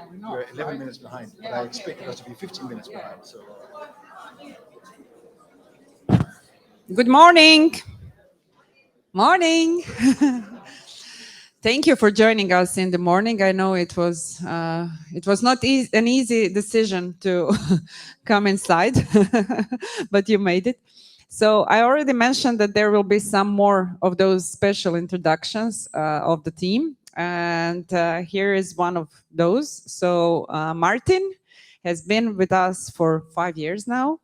We're 11 minutes behind, but I expected us to be 15 minutes behind. So. Good morning. Morning. Thank you for joining us in the morning. I know it was not an easy decision to come inside, but you made it. So I already mentioned that there will be some more of those special introductions of the team. And here is one of those. So Martin has been with us for 5 years now.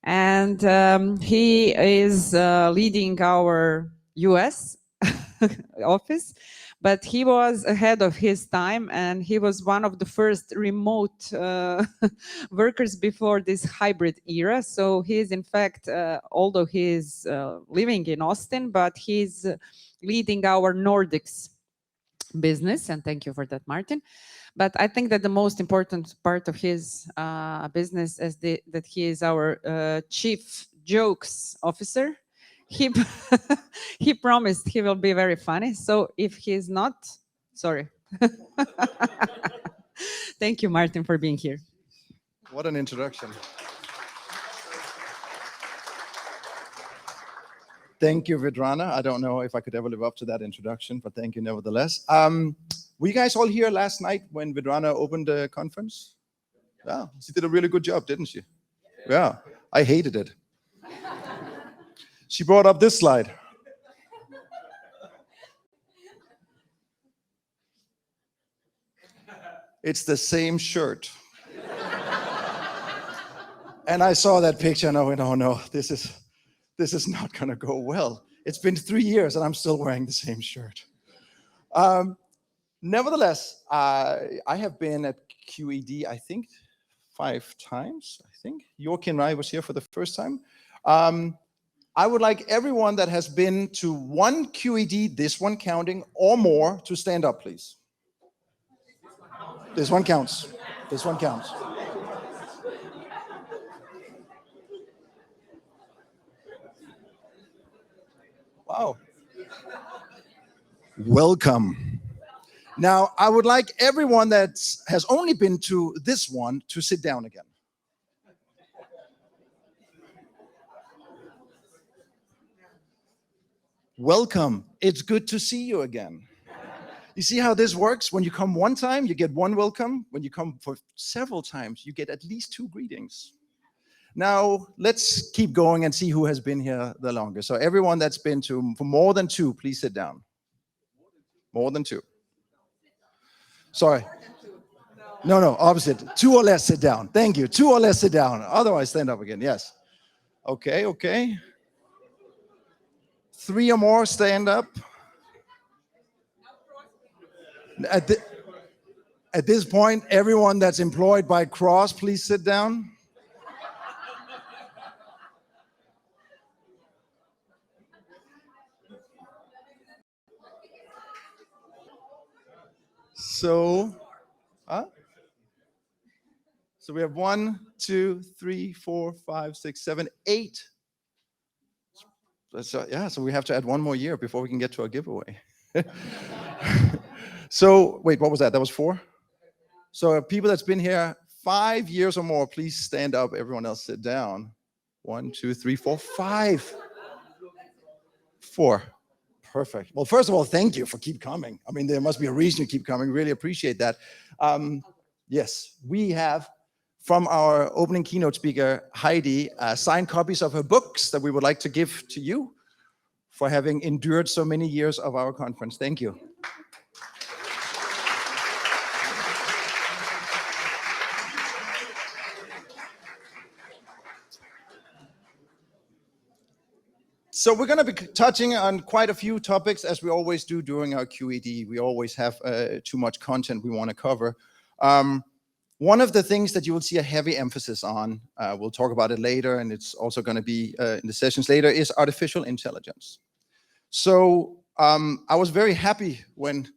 And he is leading our US office, but he was ahead of his time, and he was one of the first remote workers before this hybrid era. So he is, in fact, although he is living in Austin, but he's leading our Nordics business, and thank you for that, Martin. But I think that the most important part of his business is that he is our chief jokes officer. He he promised he will be very funny. So if he's not, sorry. Thank you, Martin, for being here. What an introduction. Thank you, Vidrana. I don't know if I could ever live up to that introduction, but thank you nevertheless. Were you guys all here last night when Vidrana opened the conference? Yeah, she did a really good job, didn't she? Yeah, I hated it. She brought up this slide. It's the same shirt. And I saw that picture and I went, oh no, this is not gonna go well. It's been 3 years and I'm still wearing the same shirt. Nevertheless, I have been at QED, I think, 5 times, I think. Joachim and I was here for the first time. I would like everyone that has been to one QED, this one counting, or more, to stand up, please. This one counts. This one counts. Wow. Welcome. Now, I would like everyone that has only been to this one to sit down again. Welcome. It's good to see you again. You see how this works? When you come one time, you get one welcome. When you come for several times, you get at least 2 greetings. Now, let's keep going and see who has been here the longest. So everyone that's been to for more than 2, please sit down. More than 2. Sorry. No, opposite. 2 or less, sit down. Thank you. 2 or less, sit down. Otherwise, stand up again. Yes. Okay. 3 or more, stand up. At this point, everyone that's employed by Cross, please sit down. So we have 1, 2, 3, 4, 5, 6, 7, 8. So we have to add 1 more year before we can get to our giveaway. So wait, what was that? That was 4? So people that's been here 5 years or more, please stand up. Everyone else sit down. 1, 2, 3, 4, 5. 4. Perfect. Well, first of all, thank you for keep coming. I mean, there must be a reason you keep coming. Really appreciate that. Yes, we have from our opening keynote speaker, Heidi, signed copies of her books that we would like to give to you for having endured so many years of our conference. Thank you. So we're going to be touching on quite a few topics, as we always do during our QED. We always have too much content we want to cover. One of the things that you will see a heavy emphasis on, we'll talk about it later, and it's also going to be in the sessions later, is artificial intelligence. So I was very happy when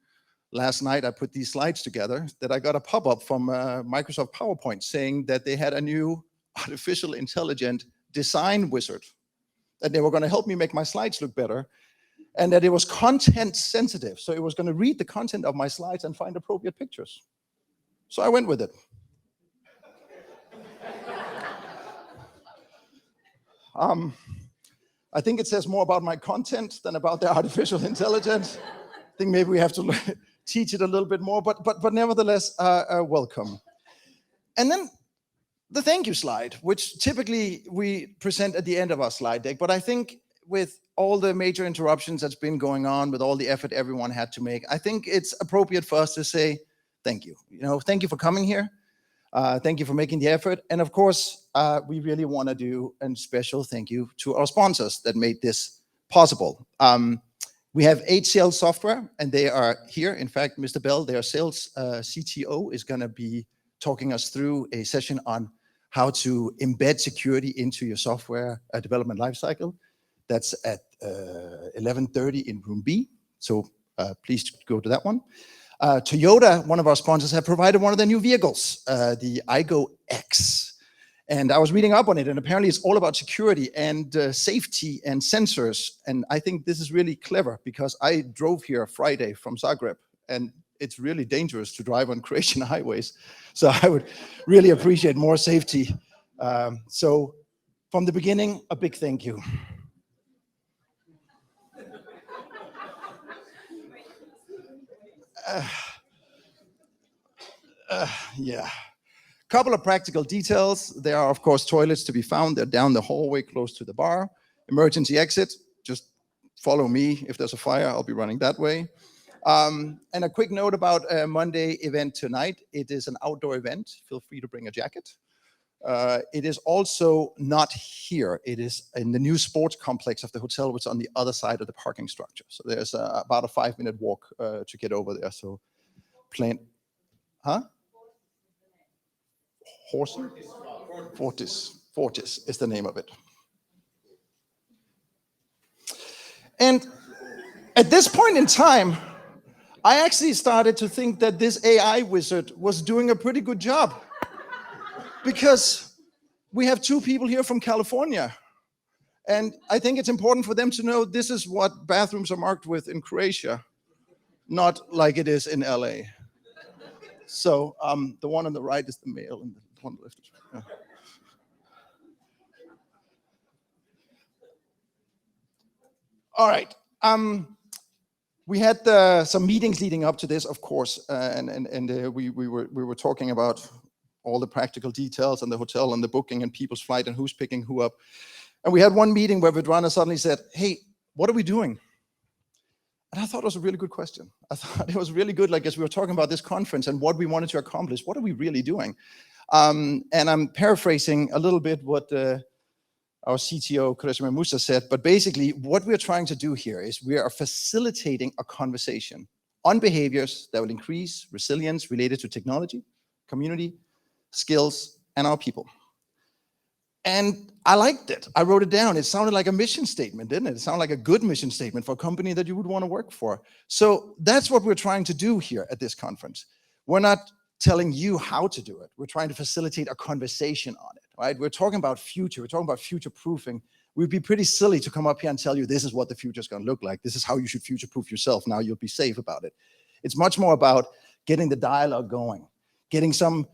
last night I put these slides together that I got a pop-up from Microsoft PowerPoint saying that they had a new artificial intelligent design wizard, that they were going to help me make my slides look better, and that it was content sensitive. So it was going to read the content of my slides and find appropriate pictures. So I went with it. I think it says more about my content than about the artificial intelligence. I think maybe we have to teach it a little bit more, but nevertheless, welcome. And then the thank you slide, which typically we present at the end of our slide deck. But I think with all the major interruptions that's been going on, with all the effort everyone had to make, I think it's appropriate for us to say thank you. Thank you for coming here. Thank you for making the effort. And of course, we really want to do a special thank you to our sponsors that made this possible. We have HCL Software, and they are here. In fact, Mr. Bell, their sales CTO, is going to be talking us through a session on how to embed security into your software development lifecycle. That's at 11:30 in room B. So please go to that one. Toyota, one of our sponsors, have provided one of their new vehicles, the Aygo X. And I was reading up on it, and apparently it's all about security and safety and sensors. And I think this is really clever because I drove here Friday from Zagreb, and it's really dangerous to drive on Croatian highways. So I would really appreciate more safety. So from the beginning, a big thank you. Yeah. Couple of practical details. There are, of course, toilets to be found. They're down the hallway close to the bar. Emergency exit, just follow me. If there's a fire, I'll be running that way. And a quick note about a Monday event tonight. It is an outdoor event. Feel free to bring a jacket. It is also not here. It is in the new sports complex of the hotel, which is on the other side of the parking structure. So there's about a 5-minute walk to get over there. So plan. Huh? Horse? Fortis is the name of it. And at this point in time, I actually started to think that this AI wizard was doing a pretty good job, because we have 2 people here from California. And I think it's important for them to know this is what bathrooms are marked with in Croatia, not like it is in LA. So the one on the right is the male, and the one on the left is All right. We had some meetings leading up to this, of course, and we were talking about all the practical details and the hotel and the booking and people's flight and who's picking who up. And we had one meeting where Vidrana suddenly said, "Hey, what are we doing?" And I thought it was a really good question. I thought it was really good, like as we were talking about this conference and what we wanted to accomplish, what are we really doing? And I'm paraphrasing a little bit what our CTO, Kureshima Musa, said, but basically what we're trying to do here is we are facilitating a conversation on behaviors that will increase resilience related to technology, community, skills, and our people. And I liked it. I wrote it down. It sounded like a mission statement, didn't it? It sounded like a good mission statement for a company that you would want to work for. So that's what we're trying to do here at this conference. We're not telling you how to do it. We're trying to facilitate a conversation on it, right? We're talking about future. We're talking about future-proofing. We'd be pretty silly to come up here and tell you this is what the future is going to look like. This is how you should future-proof yourself. Now you'll be safe about it. It's much more about getting the dialogue going, getting some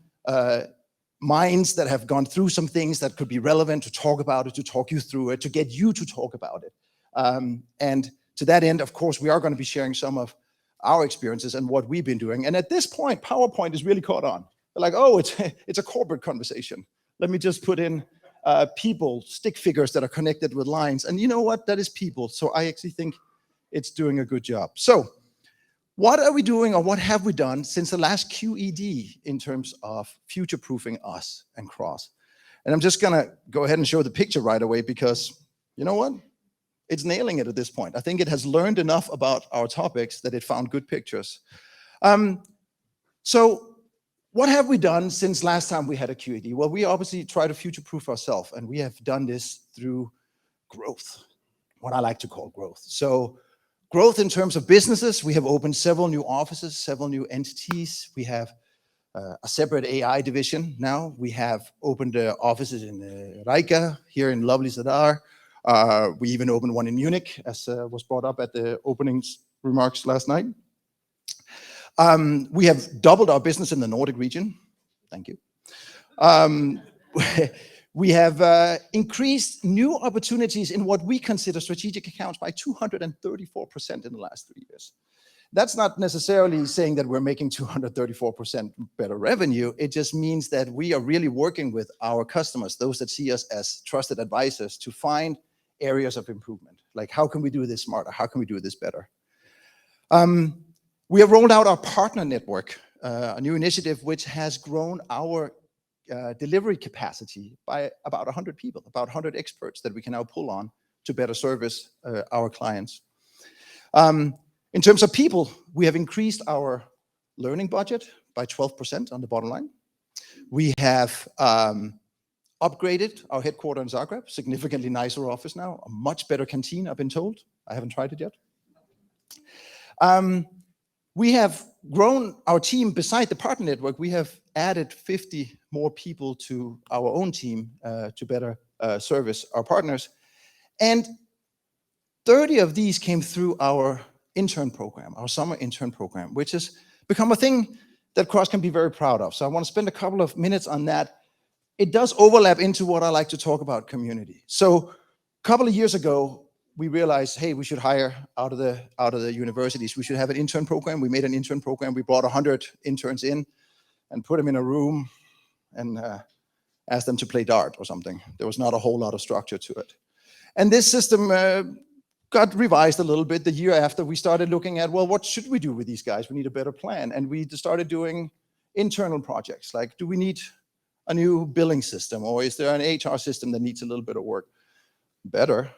minds that have gone through some things that could be relevant to talk about it, to talk you through it, to get you to talk about it. And to that end, of course, we are going to be sharing some of our experiences and what we've been doing. And at this point, PowerPoint is really caught on. They're like, oh, it's a corporate conversation. Let me just put in people, stick figures that are connected with lines. And you know what? That is people. So I actually think it's doing a good job. So what are we doing, or what have we done since the last QED in terms of future-proofing us and Cross? And I'm just gonna go ahead and show the picture right away, because you know what? It's nailing it at this point. I think it has learned enough about our topics that it found good pictures. So what have we done since last time we had a QED? Well, we obviously try to future-proof ourselves, and we have done this through growth, what I like to call growth. So growth in terms of businesses, we have opened several new offices, several new entities. We have a separate AI division now. We have opened offices in Riga, here in lovely Zadar. We even opened one in Munich, as was brought up at the openings remarks last night. We have doubled our business in the Nordic region. Thank you. We have increased new opportunities in what we consider strategic accounts by 234% in the last 3 years. That's not necessarily saying that we're making 234% better revenue. It just means that we are really working with our customers, those that see us as trusted advisors, to find areas of improvement. Like, how can we do this smarter? How can we do this better? We have rolled out our partner network, a new initiative which has grown our delivery capacity by about 100 people, about 100 experts that we can now pull on to better service our clients. In terms of people, we have increased our learning budget by 12% on the bottom line. We have upgraded our headquarters in Zagreb, significantly nicer office now, a much better canteen, I've been told. I haven't tried it yet. We have grown our team. Beside the partner network, we have added 50 more people to our own team to better service our partners. And 30 of these came through our intern program, our summer intern program, which has become a thing that Cross can be very proud of. So I want to spend a couple of minutes on that. It does overlap into what I like to talk about, community. So a couple of years ago, we realized, hey, we should hire out of the universities. We should have an intern program. We made an intern program. We brought 100 interns in and put them in a room and asked them to play dart or something. There was not a whole lot of structure to it. And this system got revised a little bit the year after. We started looking at, well, what should we do with these guys? We need a better plan. And we started doing internal projects, like, do we need a new billing system, or is there an HR system that needs a little bit of work? Better,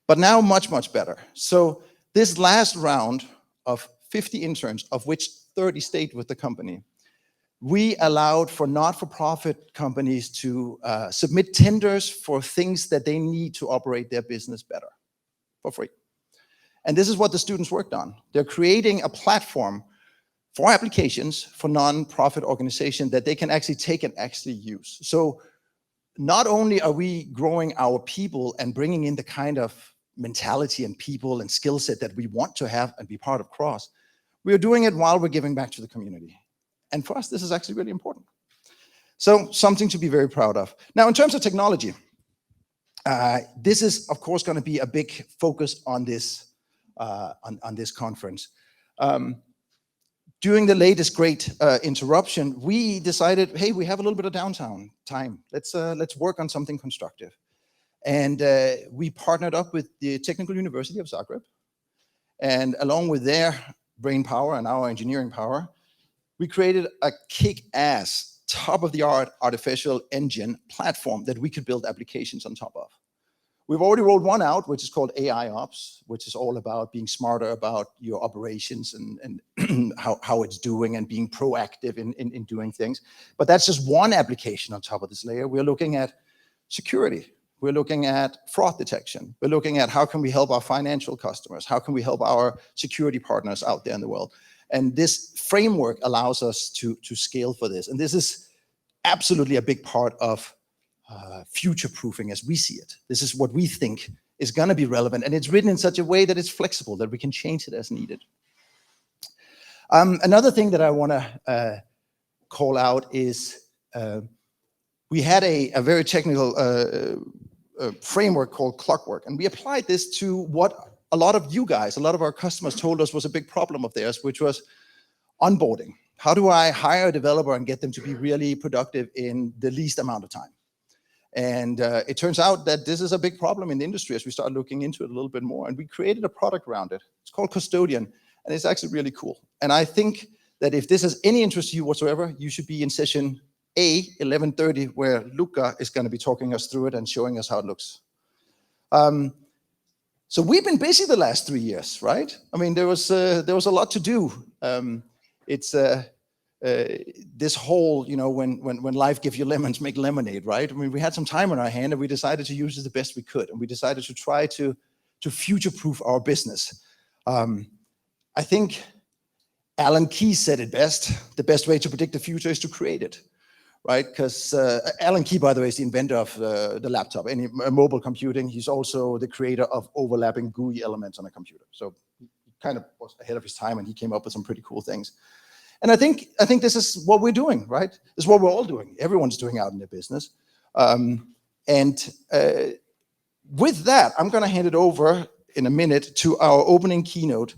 but now much, much better. So this last round of 50 interns, of which 30 stayed with the company, we allowed for not-for-profit companies to submit tenders for things that they need to operate their business better for free. And this is what the students worked on. They're creating a platform for applications for non-profit organizations that they can actually take and actually use. So not only are we growing our people and bringing in the kind of mentality and people and skill set that we want to have and be part of Cross, we are doing it while we're giving back to the community. And for us, this is actually really important. So something to be very proud of. Now, in terms of technology, this is, of course, going to be a big focus on this conference. During the latest great interruption, we decided, hey, we have a little bit of downtime time. Let's work on something constructive. And we partnered up with the Technical University of Zagreb. And along with their brain power and our engineering power, we created a kick-ass, top-of-the-art artificial engine platform that we could build applications on top of. We've already rolled one out, which is called AI Ops, which is all about being smarter about your operations and how it's doing and being proactive in doing things. But that's just one application on top of this layer. We're looking at security. We're looking at fraud detection. We're looking at how can we help our financial customers? How can we help our security partners out there in the world? And this framework allows us to scale for this. And this is absolutely a big part of future-proofing as we see it. This is what we think is going to be relevant. And it's written in such a way that it's flexible, that we can change it as needed. Another thing that I want to call out is we had a very technical framework called Clockwork. And we applied this to what a lot of you guys, a lot of our customers told us was a big problem of theirs, which was onboarding. How do I hire a developer and get them to be really productive in the least amount of time? And it turns out that this is a big problem in the industry as we start looking into it a little bit more. And we created a product around it. It's called Custodian, and it's actually really cool. And I think that if this has any interest to you whatsoever, you should be in session A, 11:30, where Luca is going to be talking us through it and showing us how it looks. So we've been busy the last 3 years, right? I mean, there was a lot to do. It's this whole, when life gives you lemons, make lemonade, right? I mean, we had some time on our hand, and we decided to use it the best we could, and we decided to try to future-proof our business. I think Alan Key said it best. The best way to predict the future is to create it, right? Because Alan Key, by the way, is the inventor of the laptop, mobile computing. He's also the creator of overlapping GUI elements on a computer. So he kind of was ahead of his time, and he came up with some pretty cool things. And I think this is what we're doing, right? This is what we're all doing. Everyone's doing out in their business. With that, I'm going to hand it over in a minute to our opening keynote,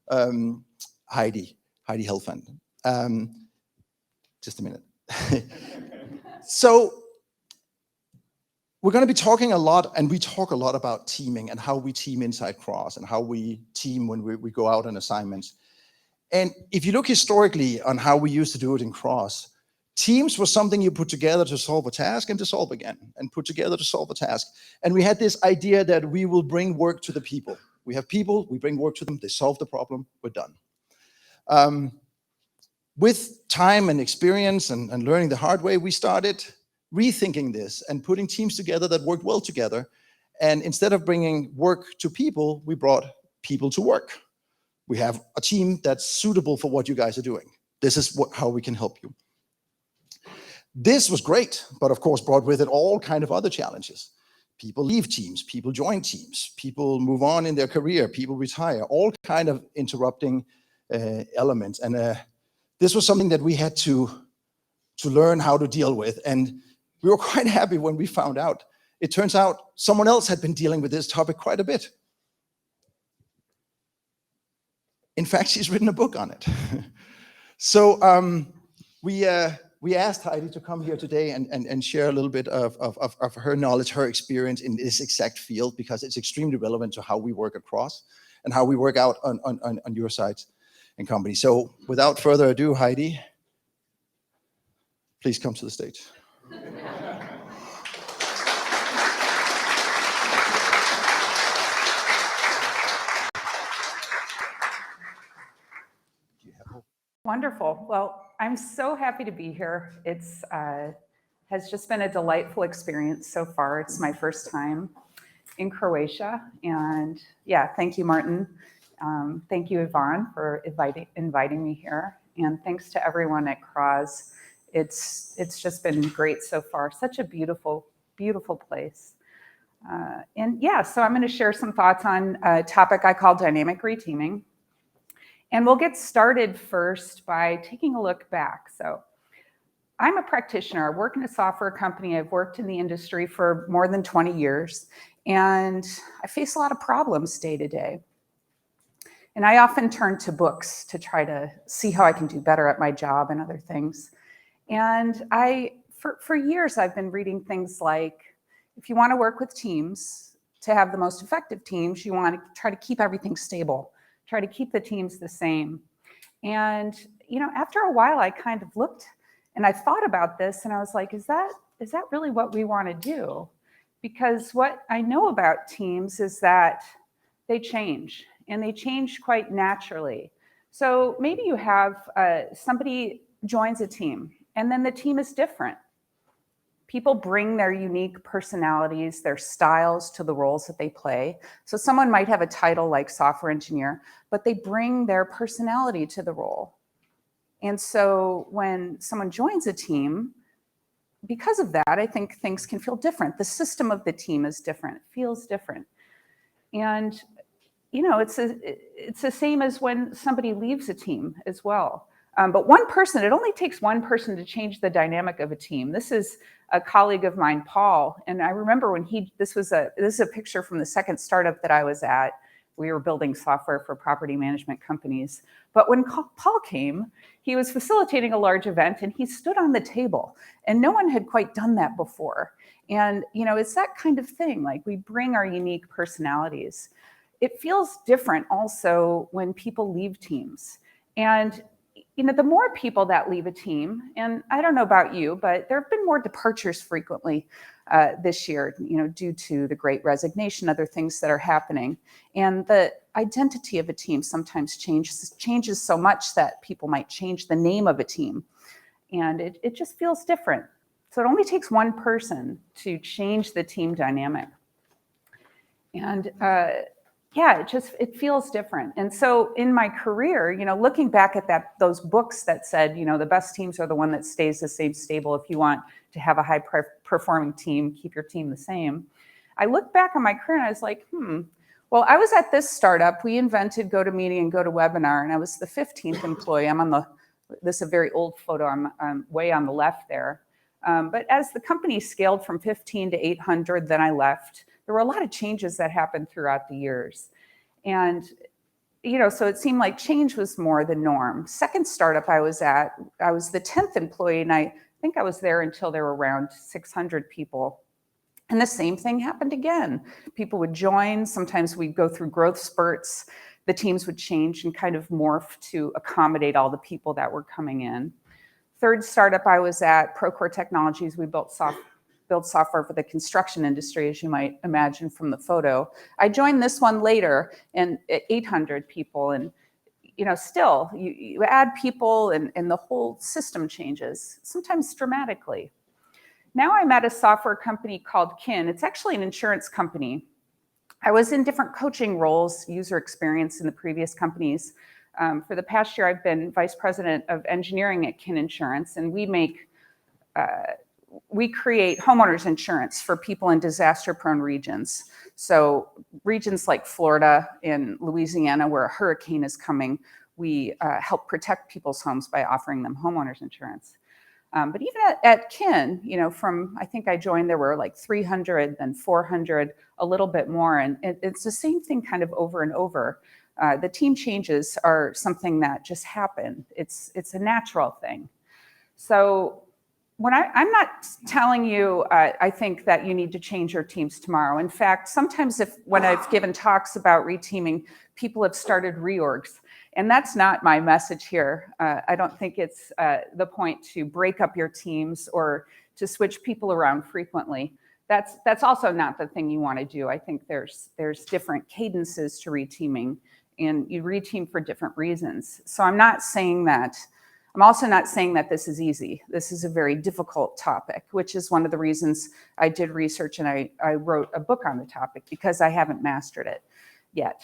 Heidi Helfand. Just a minute. So we're going to be talking a lot, and we talk a lot about teaming and how we team inside Cross and how we team when we go out on assignments. And if you look historically on how we used to do it in Cross, teams was something you put together to solve a task and to solve again, and put together to solve a task. And we had this idea that we will bring work to the people. We have people, we bring work to them, they solve the problem, we're done. With time and experience and learning the hard way, we started rethinking this and putting teams together that worked well together. And instead of bringing work to people, we brought people to work. We have a team that's suitable for what you guys are doing. This is how we can help you. This was great, but of course brought with it all kind of other challenges. People leave teams, people join teams, people move on in their career, people retire, all kind of interrupting elements. And this was something that we had to learn how to deal with. And we were quite happy when we found out. It turns out someone else had been dealing with this topic quite a bit. In fact, she's written a book on it. So we asked Heidi to come here today and share a little bit of her knowledge, her experience in this exact field, because it's extremely relevant to how we work across and how we work out on your sites and company. So without further ado, Heidi, please come to the stage. Wonderful. Well, I'm so happy to be here. It's has just been a delightful experience so far. It's my first time in Croatia, and yeah, thank you, Martin. Thank you, Yvonne, for inviting me here, and thanks to everyone at CROZ. It's just been great so far. Such a beautiful, beautiful place. And yeah, so I'm going to share some thoughts on a topic I call dynamic reteaming. And we'll get started first by taking a look back. So I'm a practitioner. I work in a software company. I've worked in the industry for more than 20 years, and I face a lot of problems day to day. And I often turn to books to try to see how I can do better at my job and other things. And for years, I've been reading things like, if you want to work with teams, to have the most effective teams, you want to try to keep everything stable. Try to keep the teams the same. And, after a while, I kind of looked and I thought about this and I was like, is that really what we want to do? Because what I know about teams is that they change, and they change quite naturally. So maybe you have somebody joins a team and then the team is different. People bring their unique personalities, their styles to the roles that they play. So someone might have a title like software engineer, but they bring their personality to the role. And so when someone joins a team, because of that, I think things can feel different. The system of the team is different. It feels different. And, it's the same as when somebody leaves a team as well. But one person, it only takes one person to change the dynamic of a team. This is a colleague of mine, Paul, and I remember when this is a picture from the second startup that I was at. We were building software for property management companies. But when Paul came, he was facilitating a large event and he stood on the table, and no one had quite done that before. And, it's that kind of thing, like we bring our unique personalities. It feels different also when people leave teams. And the more people that leave a team, and I don't know about you, but there have been more departures frequently this year, due to the Great Resignation, other things that are happening. And the identity of a team sometimes changes so much that people might change the name of a team. And it just feels different. So it only takes one person to change the team dynamic. And it feels different. And so in my career, looking back at those books that said, the best teams are the one that stays the same stable. If you want to have a high performing team, keep your team the same. I look back on my career and I was like, well, I was at this startup. We invented GoToMeeting and GoToWebinar, and I was the 15th employee. I'm on the This is a very old photo. I'm way on the left there. But as the company scaled from 15 to 800, then I left. There were a lot of changes that happened throughout the years. And so it seemed like change was more the norm. Second startup I was at, I was the 10th employee, and I think I was there until there were around 600 people. And the same thing happened again. People would join. Sometimes we'd go through growth spurts. The teams would change and kind of morph to accommodate all the people that were coming in. Third startup I was at, Procore Technologies. We built software for the construction industry, as you might imagine from the photo. I joined this one later, and at 800 people, and still you add people, and the whole system changes, sometimes dramatically. Now I'm at a software company called Kin. It's actually an insurance company. I was in different coaching roles, user experience in the previous companies. For the past year, I've been vice president of engineering at Kin Insurance, and we create homeowners insurance for people in disaster-prone regions. So regions like Florida and Louisiana, where a hurricane is coming, we help protect people's homes by offering them homeowners insurance. But even at Kin, from I think I joined, there were like 300, then 400, a little bit more, and it's the same thing kind of over and over. The team changes are something that just happen. It's a natural thing. So I'm not telling you, I think that you need to change your teams tomorrow. In fact, sometimes when I've given talks about reteaming, people have started reorgs. And that's not my message here. I don't think it's the point to break up your teams or to switch people around frequently. That's also not the thing you want to do. I think there's different cadences to reteaming, and you reteam for different reasons. So I'm also not saying that this is easy. This is a very difficult topic, which is one of the reasons I did research and I wrote a book on the topic, because I haven't mastered it yet.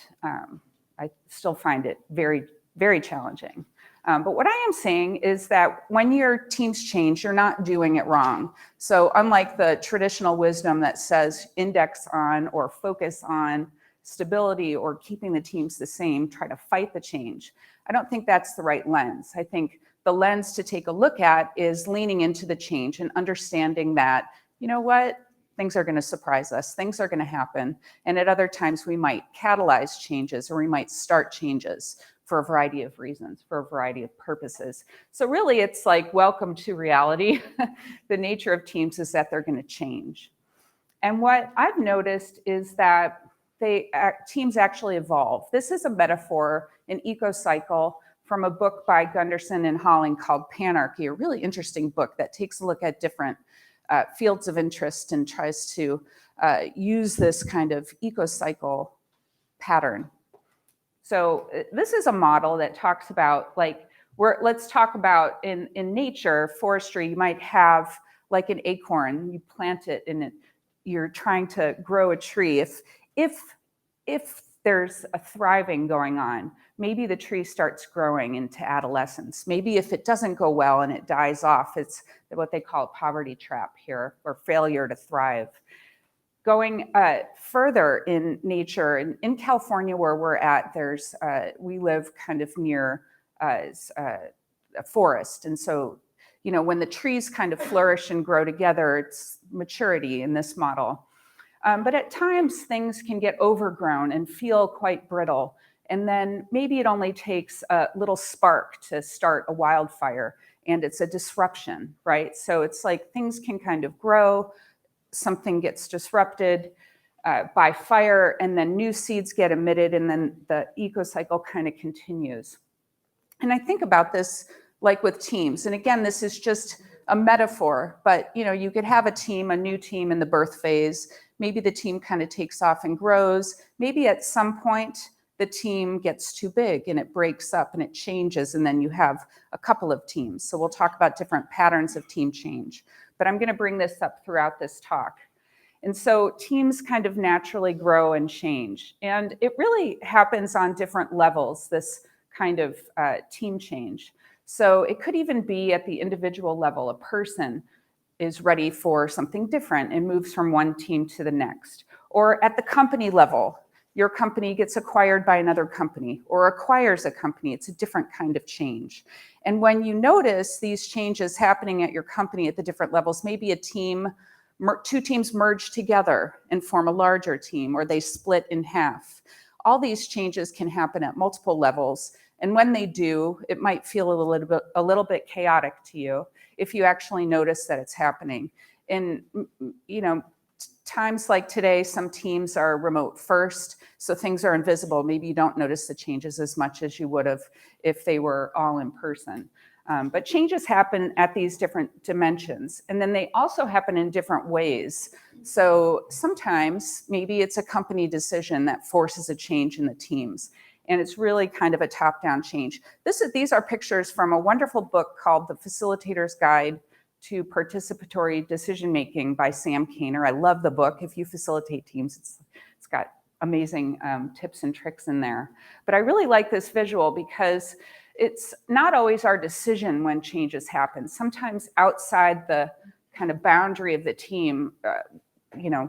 I still find it very, very challenging. But what I am saying is that when your teams change, you're not doing it wrong. So unlike the traditional wisdom that says index on or focus on stability or keeping the teams the same, try to fight the change, I don't think that's the right lens. I think the lens to take a look at is leaning into the change and understanding that, things are going to surprise us, things are going to happen, and at other times we might catalyze changes, or we might start changes for a variety of reasons, for a variety of purposes. So really it's like, welcome to reality. The nature of teams is that they're going to change. And what I've noticed is that teams actually evolve. This is a metaphor, an eco-cycle, from a book by Gunderson and Holling called Panarchy, a really interesting book that takes a look at different fields of interest and tries to use this kind of eco-cycle pattern. So this is a model that talks about, let's talk about in nature, forestry, you might have like an acorn, you plant it and you're trying to grow a tree. If there's a thriving going on, maybe the tree starts growing into adolescence. Maybe if it doesn't go well and it dies off, it's what they call a poverty trap here, or failure to thrive. Going further in nature, in California where we're at, we live kind of near a forest. And so, when the trees kind of flourish and grow together, it's maturity in this model. But at times things can get overgrown and feel quite brittle. And then maybe it only takes a little spark to start a wildfire, and it's a disruption, right? So it's like things can kind of grow, something gets disrupted by fire, and then new seeds get emitted, and then the eco-cycle kind of continues. And I think about this like with teams. And again, this is just a metaphor, but you could have a new team in the birth phase. Maybe the team kind of takes off and grows. Maybe at some point the team gets too big and it breaks up and it changes, and then you have a couple of teams. So we'll talk about different patterns of team change, but I'm going to bring this up throughout this talk. And so teams kind of naturally grow and change, and it really happens on different levels, this kind of team change. So it could even be at the individual level. A person is ready for something different and moves from one team to the next. Or at the company level, your company gets acquired by another company or acquires a company. It's a different kind of change. And when you notice these changes happening at your company at the different levels, maybe two teams merge together and form a larger team, or they split in half. All these changes can happen at multiple levels. And when they do, it might feel a little bit chaotic to you if you actually notice that it's happening. And, times like today, some teams are remote first, so things are invisible. Maybe you don't notice the changes as much as you would have if they were all in person. But changes happen at these different dimensions, and then they also happen in different ways. So sometimes maybe it's a company decision that forces a change in the teams, and it's really kind of a top-down change. These are pictures from a wonderful book called The Facilitator's Guide to Participatory Decision-Making by Sam Kainer. I love the book. If you facilitate teams, it's got amazing tips and tricks in there. But I really like this visual because it's not always our decision when changes happen. Sometimes outside the kind of boundary of the team,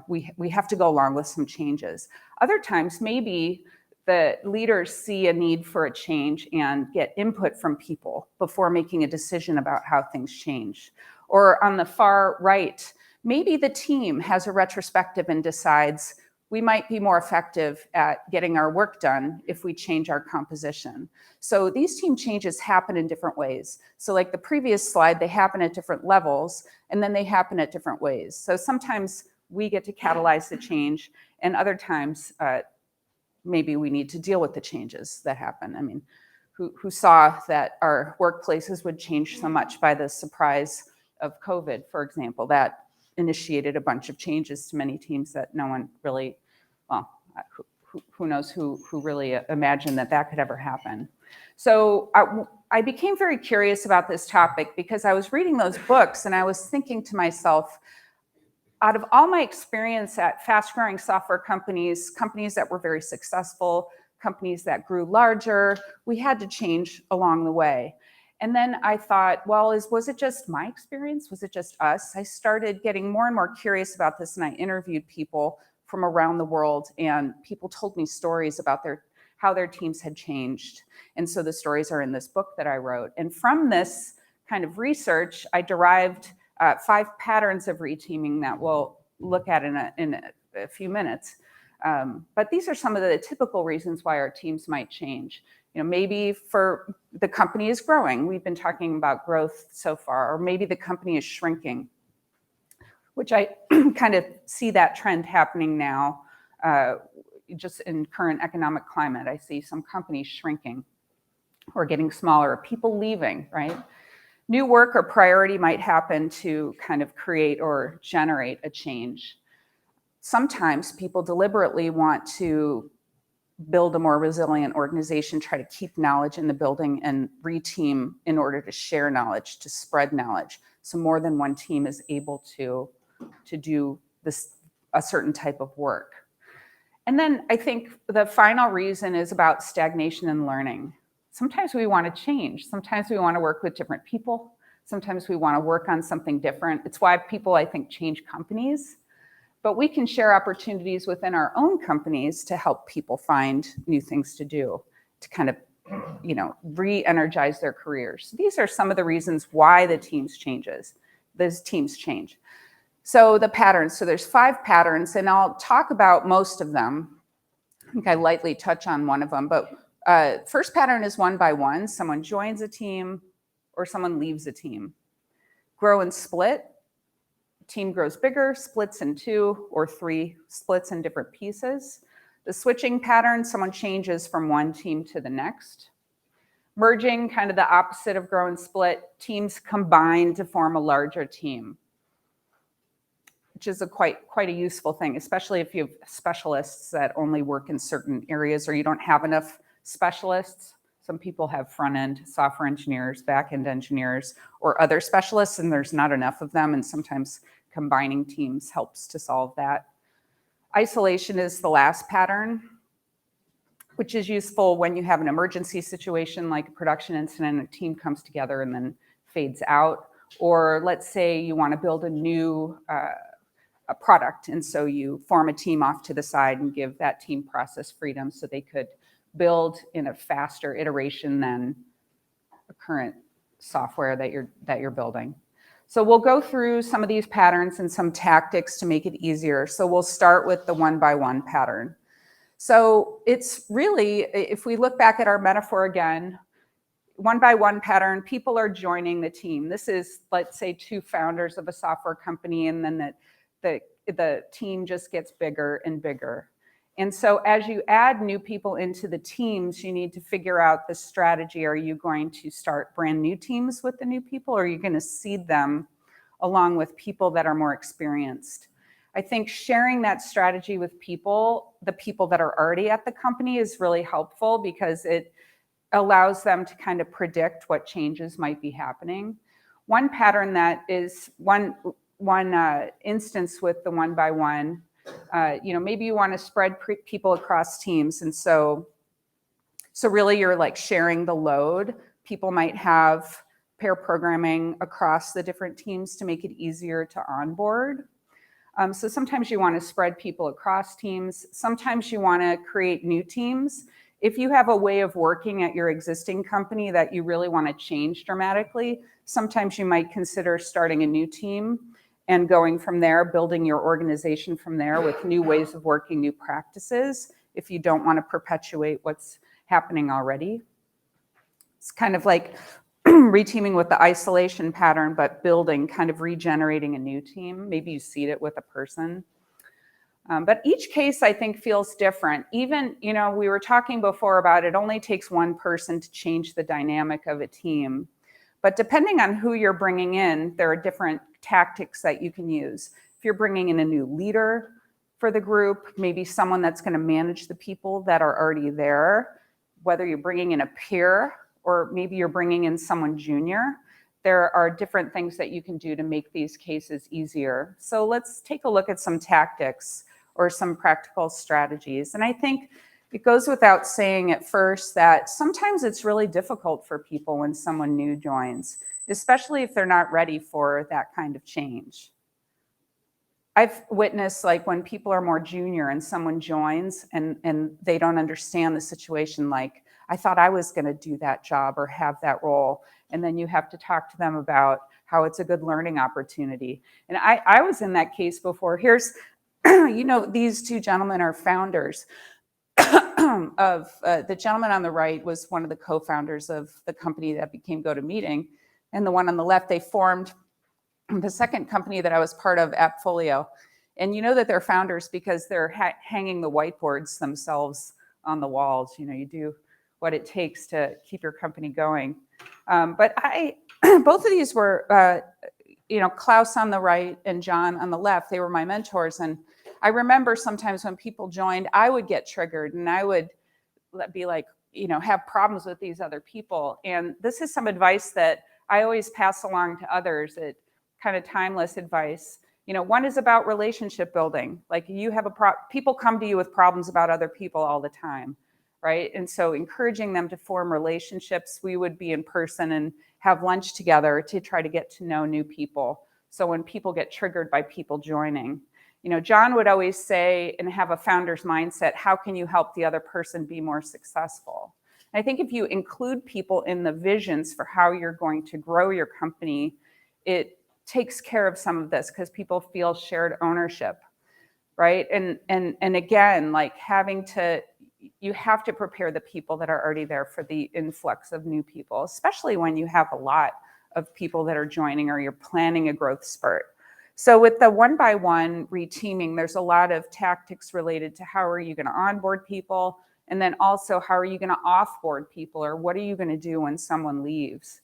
we have to go along with some changes. Other times, maybe the leaders see a need for a change and get input from people before making a decision about how things change. Or on the far right, maybe the team has a retrospective and decides we might be more effective at getting our work done if we change our composition. So these team changes happen in different ways. So like the previous slide, they happen at different levels, and then they happen at different ways. So sometimes we get to catalyze the change, and other times, maybe we need to deal with the changes that happen. I mean, who saw that our workplaces would change so much by the surprise of COVID, for example? That initiated a bunch of changes to many teams that no one really, well, who knows who really imagined that could ever happen. So I became very curious about this topic because I was reading those books and I was thinking to myself, out of all my experience at fast-growing software companies that were very successful, companies that grew larger, we had to change along the way. And then I thought, well, was it just my experience? Was it just us? I started getting more and more curious about this, and I interviewed people from around the world, and people told me stories about how their teams had changed. And so the stories are in this book that I wrote. And from this kind of research, I derived 5 patterns of reteaming that we'll look at in a few minutes. But these are some of the typical reasons why our teams might change. Maybe for the company is growing. We've been talking about growth so far, or maybe the company is shrinking, which I kind of see that trend happening now, just in current economic climate. I see some companies shrinking or getting smaller, people leaving, right? New work or priority might happen to kind of create or generate a change. Sometimes people deliberately want to build a more resilient organization, try to keep knowledge in the building and reteam in order to share knowledge, to spread knowledge. So more than one team is able to do a certain type of work. And then I think the final reason is about stagnation and learning. Sometimes we want to change. Sometimes we want to work with different people. Sometimes we want to work on something different. It's why people, I think, change companies. But we can share opportunities within our own companies to help people find new things to do, to kind of, re-energize their careers. These are some of the reasons why those teams change. So the patterns, so there's 5 patterns, and I'll talk about most of them. I think I lightly touch on one of them, but first pattern is one by one. Someone joins a team or someone leaves a team. Grow and split. Team grows bigger, splits in 2 or 3, splits in different pieces. The switching pattern, someone changes from one team to the next. Merging, kind of the opposite of grow and split. Teams combine to form a larger team, which is quite a useful thing, especially if you have specialists that only work in certain areas or you don't have enough specialists. Some people have front-end software engineers, back-end engineers, or other specialists, and there's not enough of them, and sometimes combining teams helps to solve that. Isolation is the last pattern, which is useful when you have an emergency situation like a production incident, a team comes together and then fades out. Or let's say you want to build a new a product. And so you form a team off to the side and give that team process freedom so they could build in a faster iteration than a current software that you're building. So we'll go through some of these patterns and some tactics to make it easier. So we'll start with the 1-by-1 pattern. So it's really, if we look back at our metaphor again, 1-by-1 pattern, people are joining the team. This is, let's say, 2 founders of a software company, and then the team just gets bigger and bigger. And so as you add new people into the teams, you need to figure out the strategy. Are you going to start brand new teams with the new people, or are you going to seed them along with people that are more experienced? I think sharing that strategy with people, the people that are already at the company, is really helpful because it allows them to kind of predict what changes might be happening. One pattern that is one instance with the 1-by-1, maybe you want to spread people across teams. And so really you're like sharing the load. People might have pair programming across the different teams to make it easier to onboard. So sometimes you want to spread people across teams. Sometimes you want to create new teams. If you have a way of working at your existing company that you really want to change dramatically, sometimes you might consider starting a new team and going from there, building your organization from there with new ways of working, new practices, if you don't want to perpetuate what's happening already. It's kind of like reteaming with the isolation pattern, but building, kind of regenerating a new team. Maybe you seed it with a person. But each case, I think, feels different. Even, we were talking before about it only takes one person to change the dynamic of a team. But depending on who you're bringing in, there are different tactics that you can use. If you're bringing in a new leader for the group, maybe someone that's going to manage the people that are already there, whether you're bringing in a peer or maybe you're bringing in someone junior, there are different things that you can do to make these cases easier. So let's take a look at some tactics or some practical strategies. And I think it goes without saying at first that sometimes it's really difficult for people when someone new joins, especially if they're not ready for that kind of change. I've witnessed, like, when people are more junior and someone joins and they don't understand the situation, like, I thought I was going to do that job or have that role. And then you have to talk to them about how it's a good learning opportunity. And I was in that case before. Here's, these 2 gentlemen are founders of, the gentleman on the right was one of the co-founders of the company that became GoToMeeting. And the one on the left, they formed the second company that I was part of, AppFolio. And you know that they're founders because they're hanging the whiteboards themselves on the walls. You do what it takes to keep your company going. But both of these were, Klaus on the right and John on the left, they were my mentors. And I remember sometimes when people joined, I would get triggered and I would be like, have problems with these other people. And this is some advice that I always pass along to others. It kind of timeless advice. One is about relationship building. Like, you have people come to you with problems about other people all the time, right? And so encouraging them to form relationships. We would be in person and have lunch together to try to get to know new people. So when people get triggered by people joining, John would always say, and have a founder's mindset, how can you help the other person be more successful? And I think if you include people in the visions for how you're going to grow your company, it takes care of some of this because people feel shared ownership, right? And again, like, you have to prepare the people that are already there for the influx of new people, especially when you have a lot of people that are joining or you're planning a growth spurt. So with the 1-by-1 reteaming, there's a lot of tactics related to how are you going to onboard people, and then also how are you going to offboard people, or what are you going to do when someone leaves.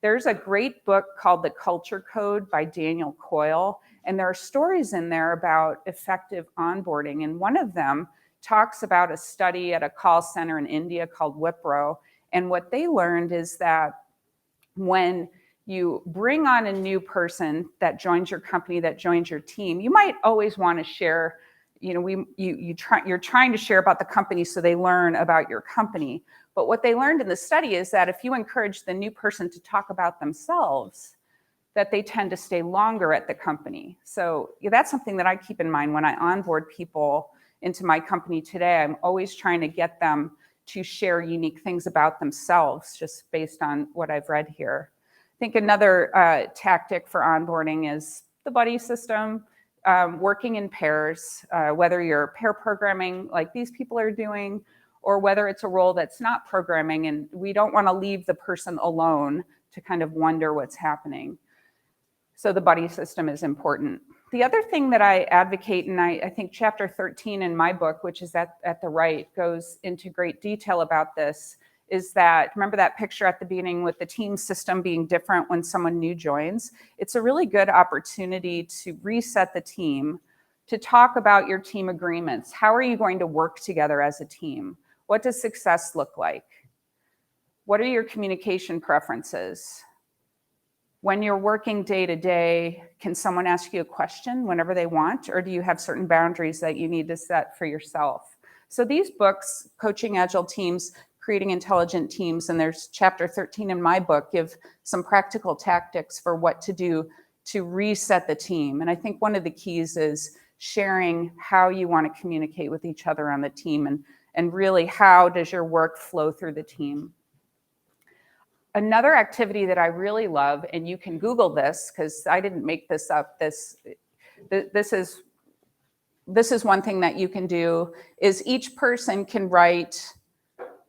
There's a great book called The Culture Code by Daniel Coyle, and there are stories in there about effective onboarding. And one of them talks about a study at a call center in India called Wipro. And what they learned is that when you bring on a new person that joins your company, that joins your team, you might always want to share, you're trying to share about the company so they learn about your company. But what they learned in the study is that if you encourage the new person to talk about themselves, that they tend to stay longer at the company. So that's something that I keep in mind when I onboard people into my company today. I'm always trying to get them to share unique things about themselves, just based on what I've read here. I think another tactic for onboarding is the buddy system, working in pairs, whether you're pair programming like these people are doing, or whether it's a role that's not programming, and we don't want to leave the person alone to kind of wonder what's happening. So the buddy system is important. The other thing that I advocate, and I think chapter 13 in my book, which is at the right, goes into great detail about this, is that, remember that picture at the beginning with the team system being different when someone new joins? It's a really good opportunity to reset the team, to talk about your team agreements. How are you going to work together as a team? What does success look like? What are your communication preferences? When you're working day to day, can someone ask you a question whenever they want, or do you have certain boundaries that you need to set for yourself? So these books, Coaching Agile Teams, Creating Intelligent Teams, and there's chapter 13 in my book, give some practical tactics for what to do to reset the team. And I think one of the keys is sharing how you want to communicate with each other on the team, and really how does your work flow through the team. Another activity that I really love, and you can Google this because I didn't make this up, this is one thing that you can do, is each person can write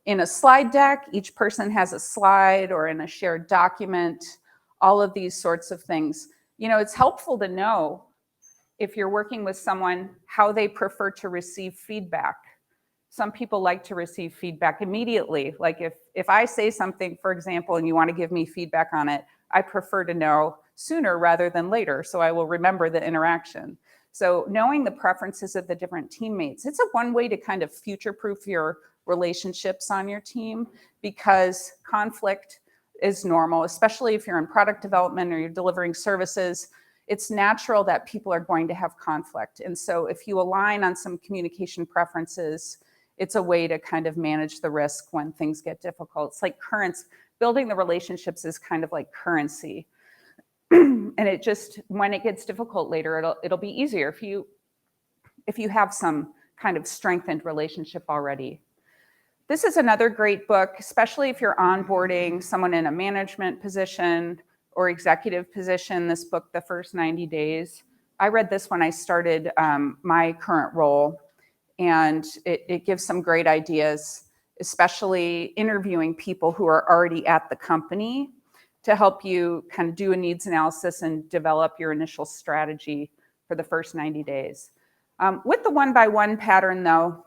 in a slide deck, each person has a slide, or in a shared document, all of these sorts of things. You know, it's helpful to know, if you're working with someone, how they prefer to receive feedback. Some people like to receive feedback immediately. Like if I say something, for example, and you want to give me feedback on it, I prefer to know sooner rather than later, so I will remember the interaction. So knowing the preferences of the different teammates, it's one way to kind of future-proof your relationships on your team, because conflict is normal, especially if you're in product development or you're delivering services. It's natural that people are going to have conflict. And so if you align on some communication preferences, it's a way to kind of manage the risk when things get difficult. It's like currency. Building the relationships is kind of like currency. And it just, when it gets difficult later, it'll be easier if you have some kind of strengthened relationship already. This is another great book, especially if you're onboarding someone in a management position or executive position. This book, The First 90 Days. I read this when I started my current role, and it gives some great ideas, especially interviewing people who are already at the company, to help you kind of do a needs analysis and develop your initial strategy for the first 90 days. With the one-by-one pattern, though,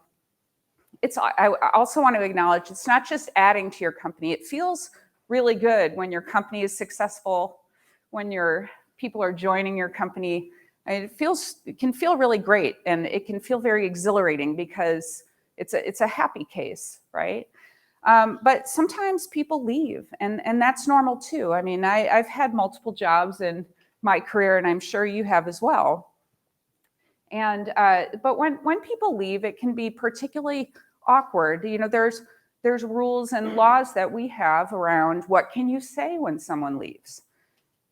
I also want to acknowledge it's not just adding to your company. It feels really good when your company is successful, when your people are joining your company. It can feel really great, and it can feel very exhilarating because it's a happy case, right? But sometimes people leave, and that's normal too. I mean, I've had multiple jobs in my career, and I'm sure you have as well. And but when people leave, it can be particularly awkward. You know, there's rules and laws that we have around what can you say when someone leaves.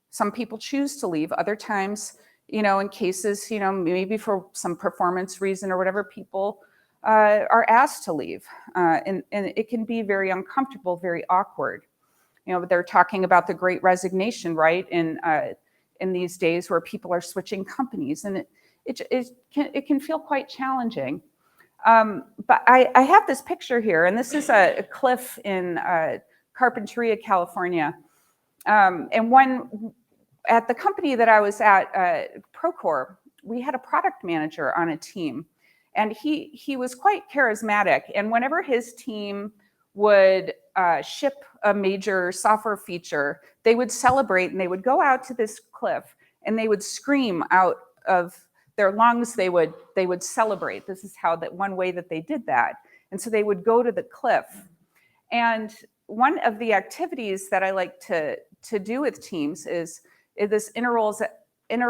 Some people choose to leave. Other times, you know, in cases, you know, maybe for some performance reason or whatever, people are asked to leave. And it can be very uncomfortable, very awkward. You know, they're talking about the Great Resignation, right? In these days where people are switching companies, and it can feel quite challenging. But I have this picture here, and this is a cliff in Carpinteria, California. And at the company that I was at, Procore, we had a product manager on a team, and he was quite charismatic. And whenever his team would ship a major software feature, they would celebrate, and they would go out to this cliff, and they would scream out of their lungs. They would celebrate. This is one way that they did that. And so they would go to the cliff. And one of the activities that I like to do with teams is this inner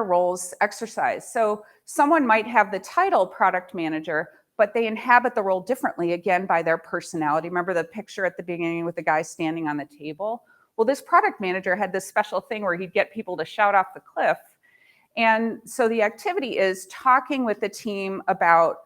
roles exercise. So someone might have the title product manager, but they inhabit the role differently, again, by their personality. Remember the picture at the beginning with the guy standing on the table? Well, this product manager had this special thing where he'd get people to shout off the cliff. And so the activity is talking with the team about,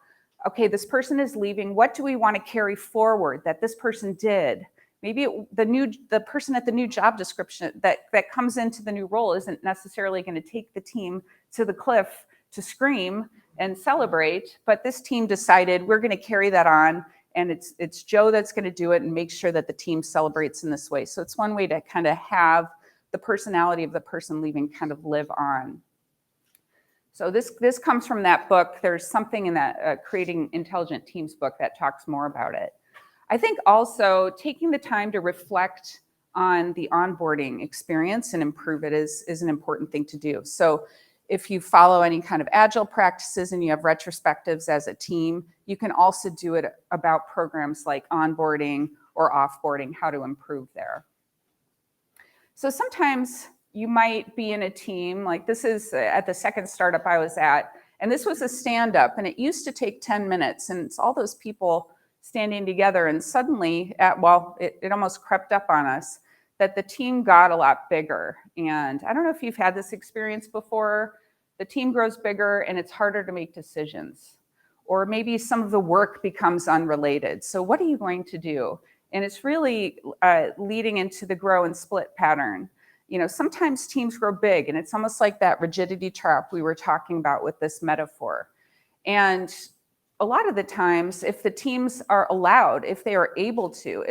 okay, this person is leaving. What do we want to carry forward that this person did? Maybe the person at the new job description that comes into the new role isn't necessarily going to take the team to the cliff to scream and celebrate, but this team decided we're going to carry that on, and it's Joe that's going to do it and make sure that the team celebrates in this way. So it's one way to kind of have the personality of the person leaving kind of live on. So this comes from that book. There's something in that Creating Intelligent Teams book that talks more about it. I think also taking the time to reflect on the onboarding experience and improve it is an important thing to do. So if you follow any kind of agile practices and you have retrospectives as a team, you can also do it about programs like onboarding or offboarding, how to improve there. So sometimes you might be in a team, like this is at the second startup I was at, and this was a stand-up, and it used to take 10 minutes, and it's all those people standing together, and suddenly, it almost crept up on us that the team got a lot bigger. And I don't know if you've had this experience before. The team grows bigger, and it's harder to make decisions. Or maybe some of the work becomes unrelated. So what are you going to do? And it's really leading into the grow and split pattern. You know, sometimes teams grow big, and it's almost like that rigidity trap we were talking about with this metaphor. And a lot of the times, if the teams are allowed, if they are able to,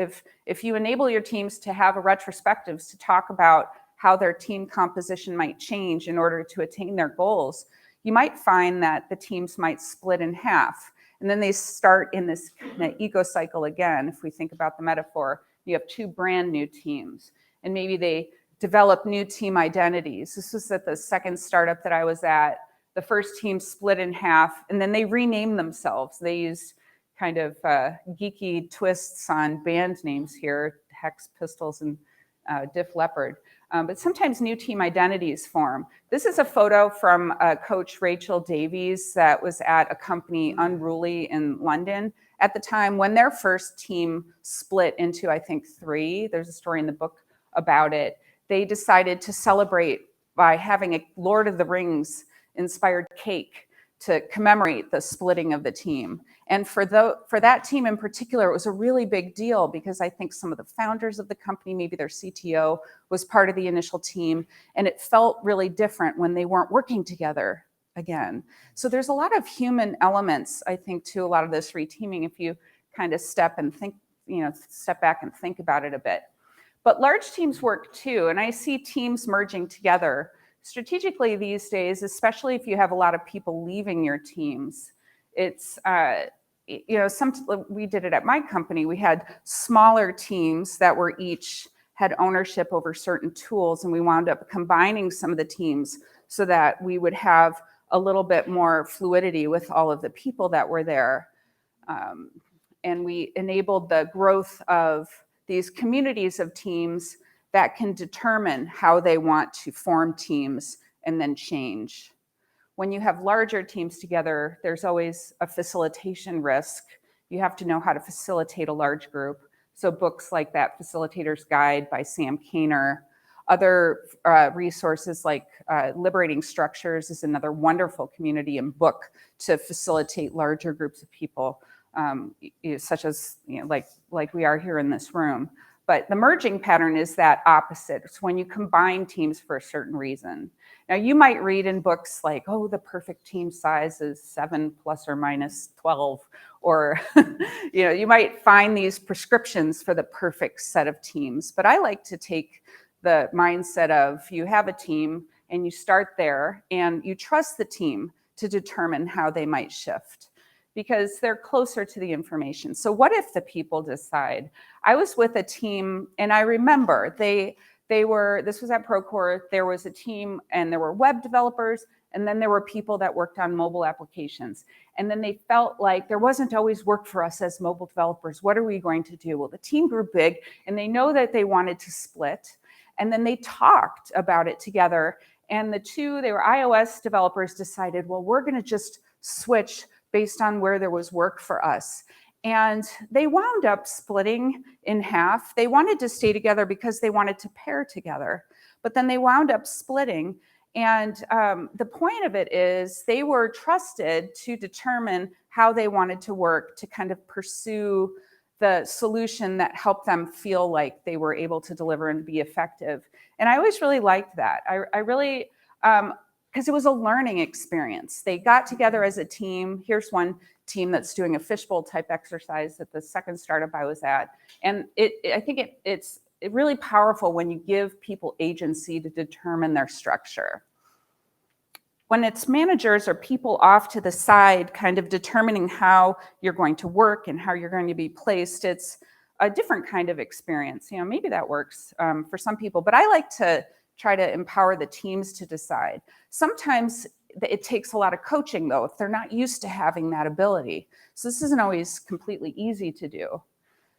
if you enable your teams to have a retrospectives to talk about how their team composition might change in order to attain their goals, you might find that the teams might split in half. And then they start in this kind of eco cycle again. If we think about the metaphor, you have two brand new teams, and maybe they develop new team identities. This was at the second startup that I was at. The first team split in half, and then they renamed themselves. They used kind of geeky twists on band names here, Hex Pistols and Def Leppard. But sometimes new team identities form. This is a photo from Coach Rachel Davies that was at a company, Unruly, in London. At the time when their first team split into, I think, 3, there's a story in the book about it, they decided to celebrate by having a Lord of the Rings inspired cake to commemorate the splitting of the team. And for that team in particular, it was a really big deal because I think some of the founders of the company, maybe their CTO, was part of the initial team, and it felt really different when they weren't working together again. So there's a lot of human elements, I think, to a lot of this reteaming if you kind of step back and think about it a bit. But large teams work too, and I see teams merging together strategically these days, especially if you have a lot of people leaving your teams. It's, we did it at my company. We had smaller teams that were each had ownership over certain tools, and we wound up combining some of the teams so that we would have a little bit more fluidity with all of the people that were there. And we enabled the growth of these communities of teams that can determine how they want to form teams and then change. When you have larger teams together, there's always a facilitation risk. You have to know how to facilitate a large group. So books like that Facilitator's Guide by Sam Kainer, other resources like Liberating Structures is another wonderful community and book to facilitate larger groups of people, such as like we are here in this room. But the merging pattern is that opposite. It's when you combine teams for a certain reason. Now, you might read in books like, oh, the perfect team size is 7 plus or minus 12. Or, you might find these prescriptions for the perfect set of teams. But I like to take the mindset of you have a team and you start there and you trust the team to determine how they might shift, because they're closer to the information. So what if the people decide? I was with a team, and I remember this was at Procore, there was a team and there were web developers, and then there were people that worked on mobile applications. And then they felt like there wasn't always work for us as mobile developers. What are we going to do? Well, the team grew big, and they know that they wanted to split. And then they talked about it together. And they were iOS developers, decided, well, we're going to just switch based on where there was work for us. And they wound up splitting in half. They wanted to stay together because they wanted to pair together, but then they wound up splitting. And the point of it is they were trusted to determine how they wanted to work, to kind of pursue the solution that helped them feel like they were able to deliver and be effective. And I always really liked that. I really, because it was a learning experience. They got together as a team. Here's one team that's doing a fishbowl type exercise at the second startup I was at. And I think it's really powerful when you give people agency to determine their structure. When it's managers or people off to the side kind of determining how you're going to work and how you're going to be placed, it's a different kind of experience. You know, maybe that works for some people, but I like to try to empower the teams to decide. Sometimes it takes a lot of coaching, though, if they're not used to having that ability. So this isn't always completely easy to do.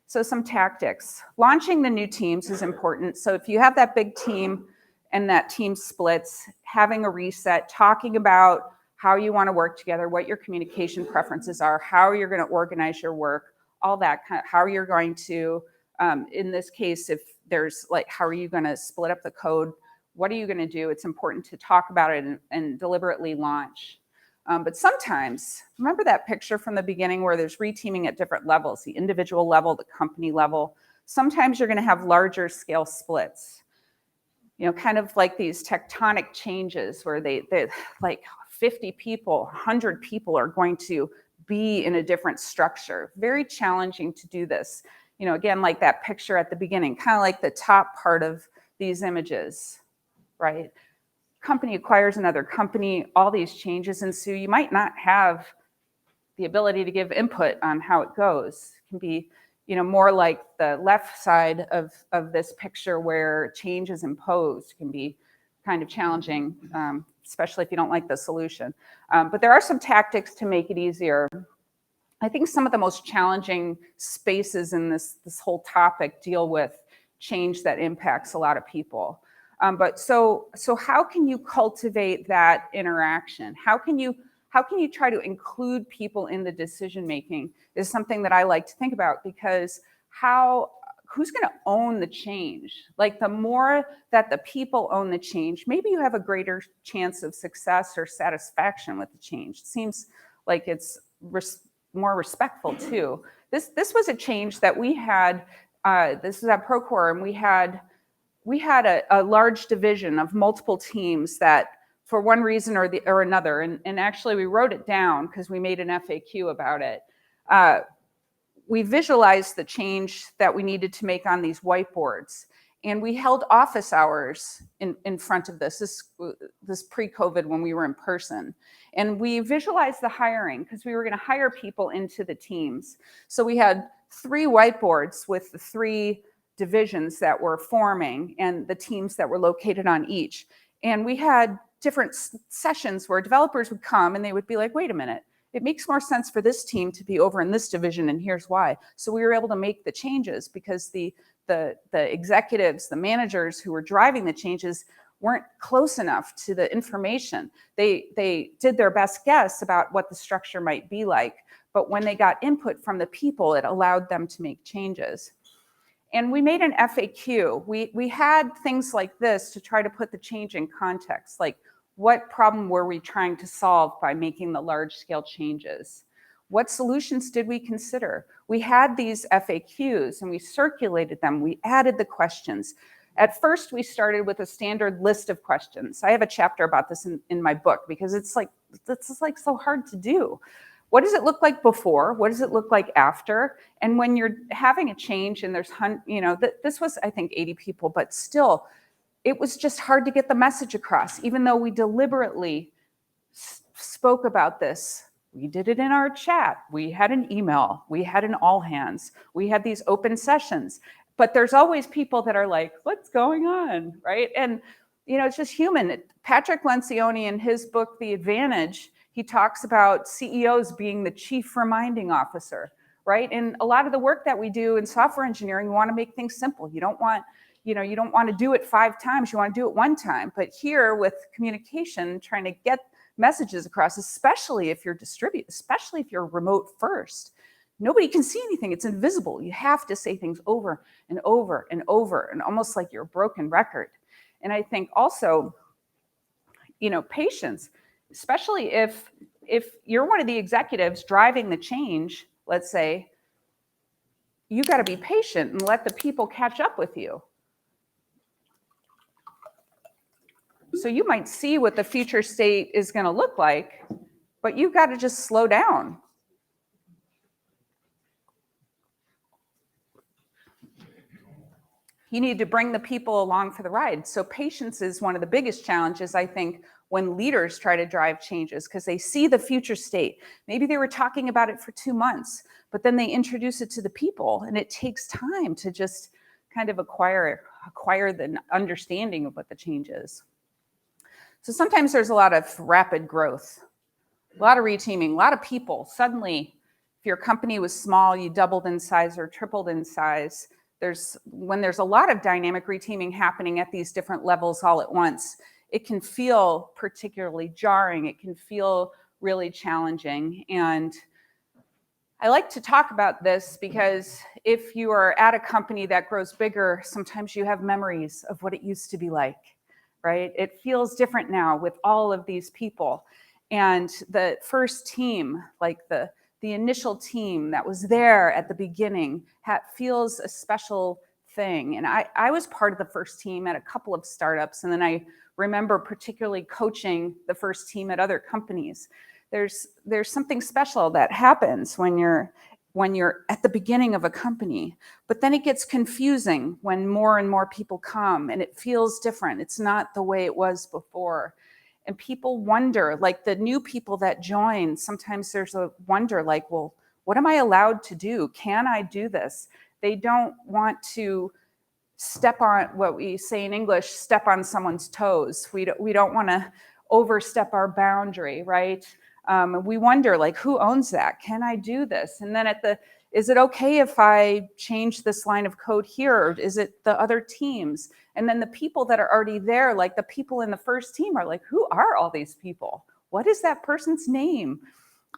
So some tactics. Launching the new teams is important. So if you have that big team and that team splits, having a reset, talking about how you want to work together, what your communication preferences are, how you're going to organize your work, all that kind of, how you're going to, in this case, if there's like, how are you going to split up the code? What are you going to do? It's important to talk about it and deliberately launch. But sometimes, remember that picture from the beginning where there's reteaming at different levels, the individual level, the company level. Sometimes you're going to have larger scale splits. You know, kind of like these tectonic changes where they like 50 people, 100 people are going to be in a different structure. Very challenging to do this. You know, again, like that picture at the beginning, kind of like the top part of these images, right? Company acquires another company, all these changes ensue. You might not have the ability to give input on how it goes. It can be, you know, more like the left side of this picture where change is imposed. It can be kind of challenging, especially if you don't like the solution. But there are some tactics to make it easier. I think some of the most challenging spaces in this whole topic deal with change that impacts a lot of people. But so how can you cultivate that interaction? How can you try to include people in the decision making is something that I like to think about, because who's going to own the change? Like the more that the people own the change, maybe you have a greater chance of success or satisfaction with the change. It seems like it's more respectful too. This was a change that we had. This is at Procore, and we had a large division of multiple teams that, for one reason or another, and actually we wrote it down because we made an FAQ about it. We visualized the change that we needed to make on these whiteboards, and we held office hours in front of this pre-COVID when we were in person. And we visualized the hiring because we were going to hire people into the teams. So we had 3 whiteboards with the 3 divisions that were forming and the teams that were located on each. And we had different sessions where developers would come and they would be like, wait a minute, it makes more sense for this team to be over in this division, and here's why. So we were able to make the changes because the executives, the managers who were driving the changes weren't close enough to the information. They did their best guess about what the structure might be like, but when they got input from the people, it allowed them to make changes. And we made an FAQ. We had things like this to try to put the change in context, like what problem were we trying to solve by making the large scale changes? What solutions did we consider? We had these FAQs and we circulated them. We added the questions. At first, we started with a standard list of questions. I have a chapter about this in my book because it's like so hard to do. What does it look like before? What does it look like after? And when you're having a change and there's, you know, this was, I think, 80 people, but still, it was just hard to get the message across, even though we deliberately spoke about this. We did it in our chat. We had an email. We had an all hands. We had these open sessions. But there's always people that are like, what's going on, right? And, you know, it's just human. Patrick Lencioni, in his book, The Advantage, he talks about CEOs being the chief reminding officer, right? And a lot of the work that we do in software engineering, we want to make things simple. You don't want to do it 5 times. You want to do it 1 time. But here with communication, trying to get messages across, especially if you're distributed, especially if you're remote first, nobody can see anything. It's invisible. You have to say things over and over and over, and almost like you're a broken record. And I think also, patience, especially if you're one of the executives driving the change, let's say, you got to be patient and let the people catch up with you. So you might see what the future state is going to look like, but you've got to just slow down. You need to bring the people along for the ride. So patience is one of the biggest challenges, I think, when leaders try to drive changes, because they see the future state. Maybe they were talking about it for 2 months, but then they introduce it to the people, and it takes time to just kind of acquire the understanding of what the change is. So sometimes there's a lot of rapid growth, a lot of reteaming, a lot of people. Suddenly, if your company was small, you doubled in size or tripled in size. When there's a lot of dynamic reteaming happening at these different levels all at once, it can feel particularly jarring. It can feel really challenging. And I like to talk about this because if you are at a company that grows bigger, sometimes you have memories of what it used to be like, right? It feels different now with all of these people. And the first team, like the initial team that was there at the beginning, feels a special thing. And I was part of the first team at a couple of startups, and then I remember particularly coaching the first team at other companies. There's something special that happens when you're at the beginning of a company, but then it gets confusing when more and more people come, and it feels different. It's not the way it was before. And people wonder, like the new people that join, sometimes there's a wonder like, well, what am I allowed to do? Can I do this? They don't want to step on, what we say in English, step on someone's toes. We don't want to overstep our boundary, right? We wonder, like, who owns that? Can I do this? And then is it okay if I change this line of code here? Or is it the other teams? And then the people that are already there, like the people in the first team are like, who are all these people? What is that person's name?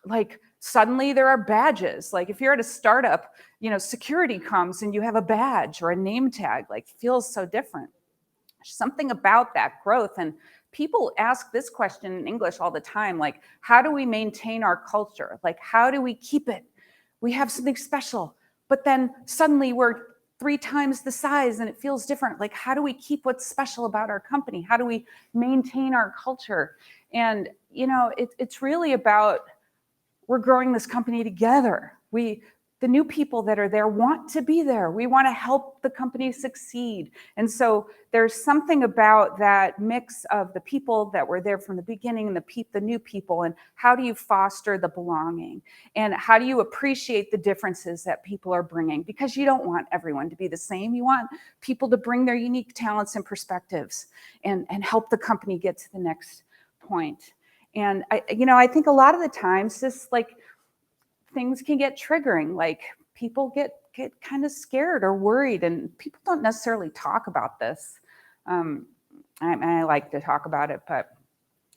Like suddenly there are badges. Like if you're at a startup, security comes and you have a badge or a name tag, like feels so different. Something about that growth. And people ask this question in English all the time, like, how do we maintain our culture? Like, how do we keep it? We have something special, but then suddenly we're 3 times the size and it feels different. Like, how do we keep what's special about our company? How do we maintain our culture? And, it's really about, we're growing this company together. The new people that are there want to be there. We want to help the company succeed. And so there's something about that mix of the people that were there from the beginning and the new people, and how do you foster the belonging? And how do you appreciate the differences that people are bringing? Because you don't want everyone to be the same. You want people to bring their unique talents and perspectives and help the company get to the next point. And I think a lot of the times this things can get triggering, like people get kind of scared or worried, and people don't necessarily talk about this. I like to talk about it, but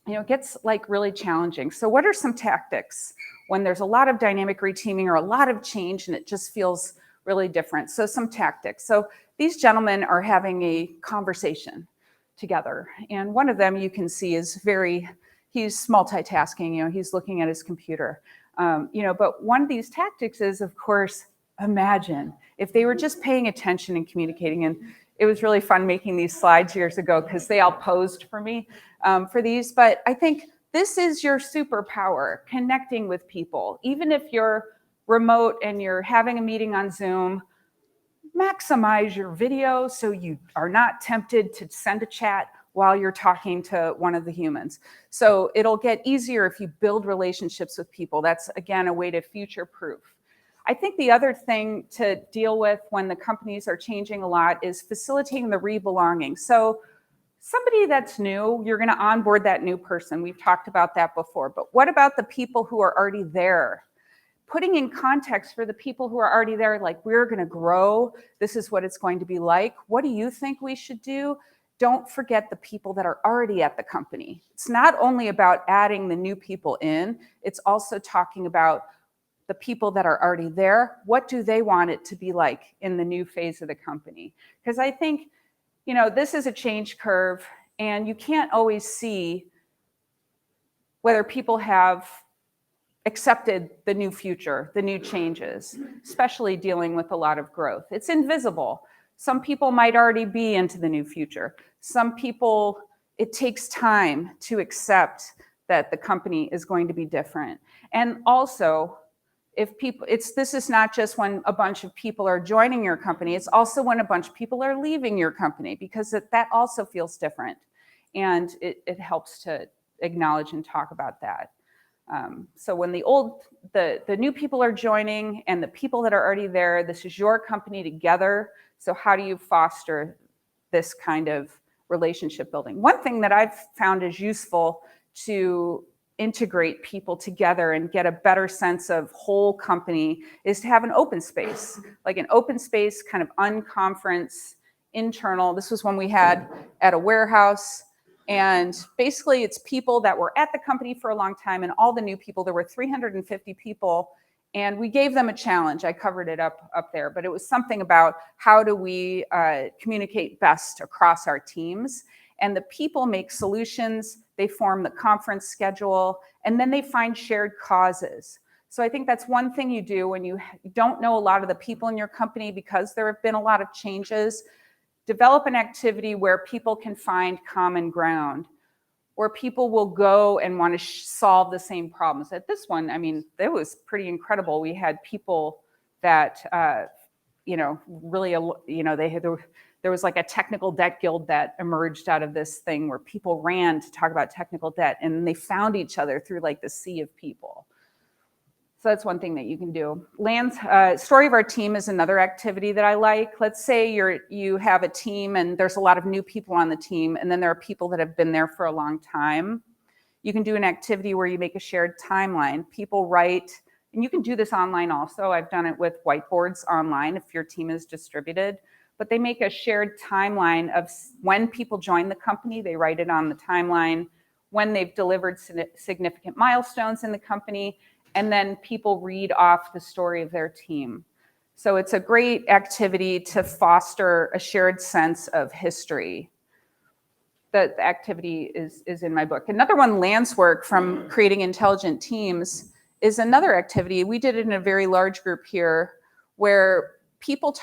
it gets really challenging. So what are some tactics when there's a lot of dynamic reteaming or a lot of change and it just feels really different? So some tactics. So these gentlemen are having a conversation together, and one of them you can see is he's multitasking, he's looking at his computer. But one of these tactics is, of course, imagine if they were just paying attention and communicating. And it was really fun making these slides years ago because they all posed for me for these. But I think this is your superpower, connecting with people. Even if you're remote and you're having a meeting on Zoom, maximize your video so you are not tempted to send a chat while you're talking to one of the humans. So it'll get easier if you build relationships with people. That's, again, a way to future-proof. I think the other thing to deal with when the companies are changing a lot is facilitating the rebelonging. So somebody that's new, you're going to onboard that new person. We've talked about that before. But what about the people who are already there? Putting in context for the people who are already there, like, we're going to grow. This is what it's going to be like. What do you think we should do? Don't forget the people that are already at the company. It's not only about adding the new people in, it's also talking about the people that are already there, what do they want it to be like in the new phase of the company? Because I think, this is a change curve, and you can't always see whether people have accepted the new future, the new changes, especially dealing with a lot of growth. It's invisible. Some people might already be into the new future. Some people, it takes time to accept that the company is going to be different. And also, this is not just when a bunch of people are joining your company, it's also when a bunch of people are leaving your company, because that also feels different. And it helps to acknowledge and talk about that. So when the new people are joining and the people that are already there, this is your company together. So how do you foster this kind of relationship building? One thing that I've found is useful to integrate people together and get a better sense of whole company is to have an open space, like an open space kind of unconference internal. This was one we had at a warehouse. And basically it's people that were at the company for a long time, and all the new people, there were 350 people, and we gave them a challenge. I covered it up there, but it was something about how do we communicate best across our teams. And the people make solutions, they form the conference schedule, and then they find shared causes. So I think that's one thing you do when you don't know a lot of the people in your company, because there have been a lot of changes. Develop an activity where people can find common ground, where people will go and want to solve the same problems. At this one, it was pretty incredible. We had people that, really, there was like a technical debt guild that emerged out of this thing where people ran to talk about technical debt, and they found each other through like the sea of people. So that's one thing that you can do. Story of our team is another activity that I like. Let's say you have a team and there's a lot of new people on the team, and then there are people that have been there for a long time. You can do an activity where you make a shared timeline. People write, and you can do this online also. I've done it with whiteboards online if your team is distributed. But they make a shared timeline of when people join the company, they write it on the timeline, when they've delivered significant milestones in the company, and then people read off the story of their team. So it's a great activity to foster a shared sense of history. The activity is in my book. Another one, Lance's work from Creating Intelligent Teams, is another activity. We did it in a very large group here where people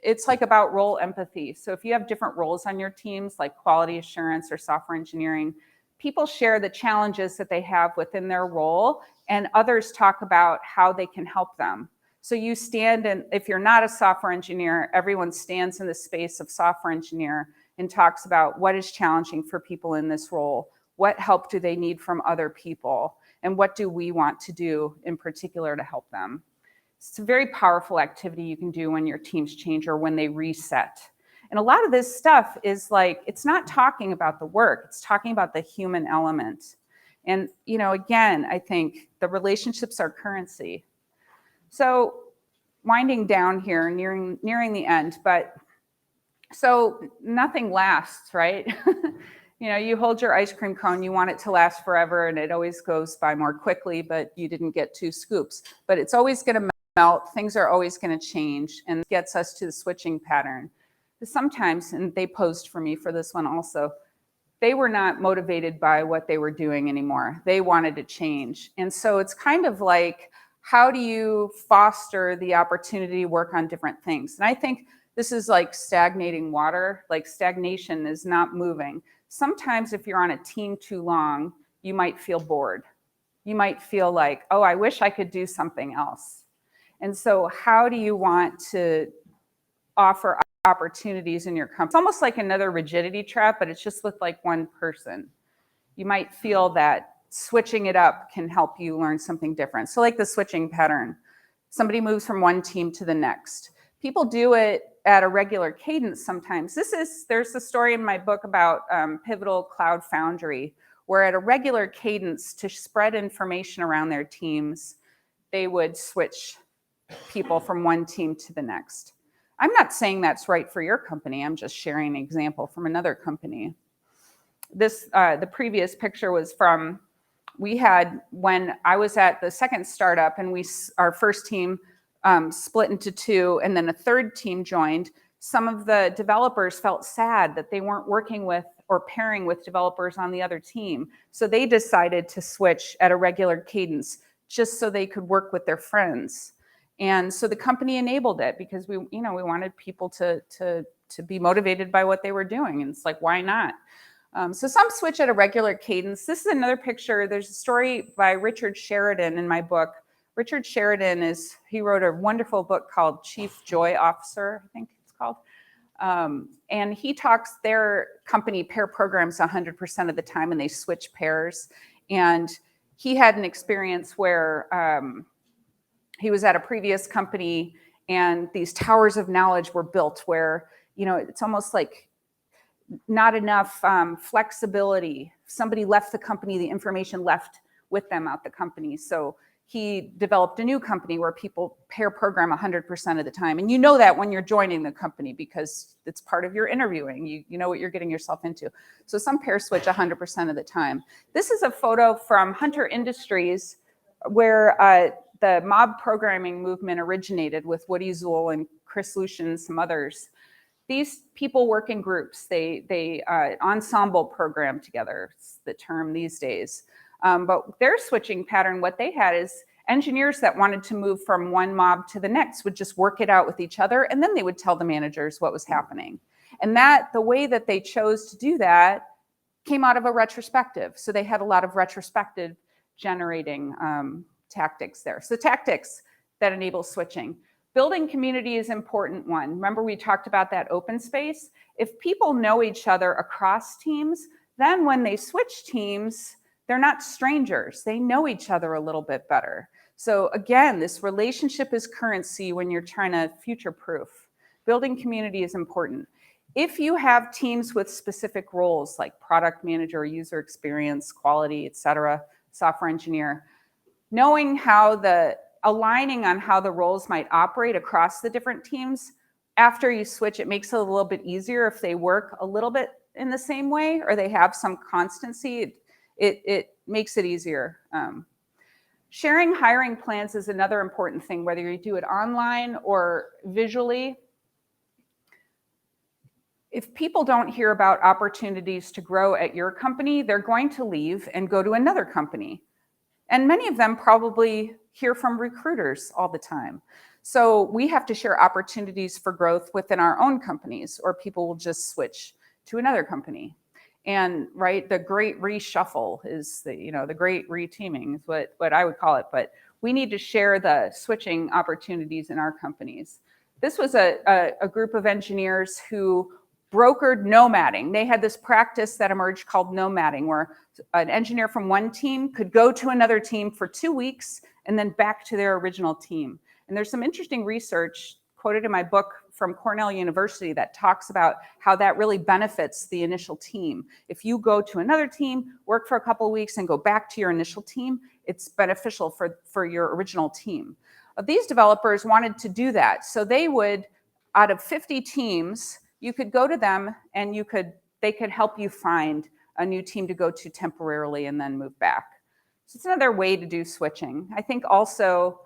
it's like about role empathy. So if you have different roles on your teams, like quality assurance or software engineering, people share the challenges that they have within their role, and others talk about how they can help them. So you stand in, if you're not a software engineer, everyone stands in the space of software engineer and talks about what is challenging for people in this role, what help do they need from other people, and what do we want to do in particular to help them. It's a very powerful activity you can do when your teams change or when they reset. And a lot of this stuff is like, it's not talking about the work, it's talking about the human element. And, again, I think the relationships are currency. So winding down here, nearing the end, but so nothing lasts, right? You hold your ice cream cone, you want it to last forever, and it always goes by more quickly, but you didn't get 2 scoops. But it's always going to melt, things are always going to change, and it gets us to the switching pattern. Sometimes, and they posed for me for this one also, they were not motivated by what they were doing anymore. They wanted to change. And so it's kind of like, how do you foster the opportunity to work on different things? And I think this is like stagnating water. Like stagnation is not moving. Sometimes if you're on a team too long, you might feel bored. You might feel like, oh, I wish I could do something else. And so how do you want to offer opportunities in your company? It's almost like another rigidity trap, but it's just with like one person. You might feel that switching it up can help you learn something different. So like the switching pattern, somebody moves from one team to the next. People do it at a regular cadence sometimes. There's a story in my book about Pivotal Cloud Foundry, where at a regular cadence to spread information around their teams, they would switch people from one team to the next. I'm not saying that's right for your company. I'm just sharing an example from another company. The previous picture was from we had, when I was at the second startup and our first team split into two and then a third team joined, some of the developers felt sad that they weren't working with or pairing with developers on the other team. So they decided to switch at a regular cadence just so they could work with their friends. And so the company enabled it because we wanted people to be motivated by what they were doing. And it's like, why not? So some switch at a regular cadence. This is another picture. There's a story by Richard Sheridan in my book. Richard Sheridan he wrote a wonderful book called Chief Joy Officer, I think it's called. And he talks, their company pair programs 100% of the time and they switch pairs. And he had an experience where he was at a previous company and these towers of knowledge were built where, it's almost like not enough flexibility. If somebody left the company, the information left with them out the company. So he developed a new company where people pair program 100% of the time. And you know that when you're joining the company because it's part of your interviewing. You know what you're getting yourself into. So some pair switch 100% of the time. This is a photo from Hunter Industries where the mob programming movement originated with Woody Zuhl and Chris Lucian and some others. These people work in groups. They ensemble program together, it's the term these days. But their switching pattern, what they had is engineers that wanted to move from one mob to the next would just work it out with each other, and then they would tell the managers what was happening. And the way that they chose to do that came out of a retrospective. So they had a lot of retrospective generating tactics there. So tactics that enable switching. Building community is an important one. Remember we talked about that open space? If people know each other across teams, then when they switch teams, they're not strangers. They know each other a little bit better. So again, this relationship is currency when you're trying to future-proof. Building community is important. If you have teams with specific roles like product manager, user experience, quality, et cetera, software engineer, knowing aligning on how the roles might operate across the different teams, after you switch, it makes it a little bit easier if they work a little bit in the same way or they have some constancy. It makes it easier. Sharing hiring plans is another important thing, whether you do it online or visually. If people don't hear about opportunities to grow at your company, they're going to leave and go to another company. And many of them probably hear from recruiters all the time. So we have to share opportunities for growth within our own companies, or people will just switch to another company. And the great reshuffle is the great reteaming is what I would call it. But we need to share the switching opportunities in our companies. This was a group of engineers who brokered nomading. They had this practice that emerged called nomading, where an engineer from one team could go to another team for 2 weeks and then back to their original team. And there's some interesting research quoted in my book from Cornell University that talks about how that really benefits the initial team. If you go to another team, work for a couple of weeks and go back to your initial team, it's beneficial for your original team. These developers wanted to do that. So they would, out of 50 teams, you could go to them and they could help you find a new team to go to temporarily and then move back. So it's another way to do switching. I think also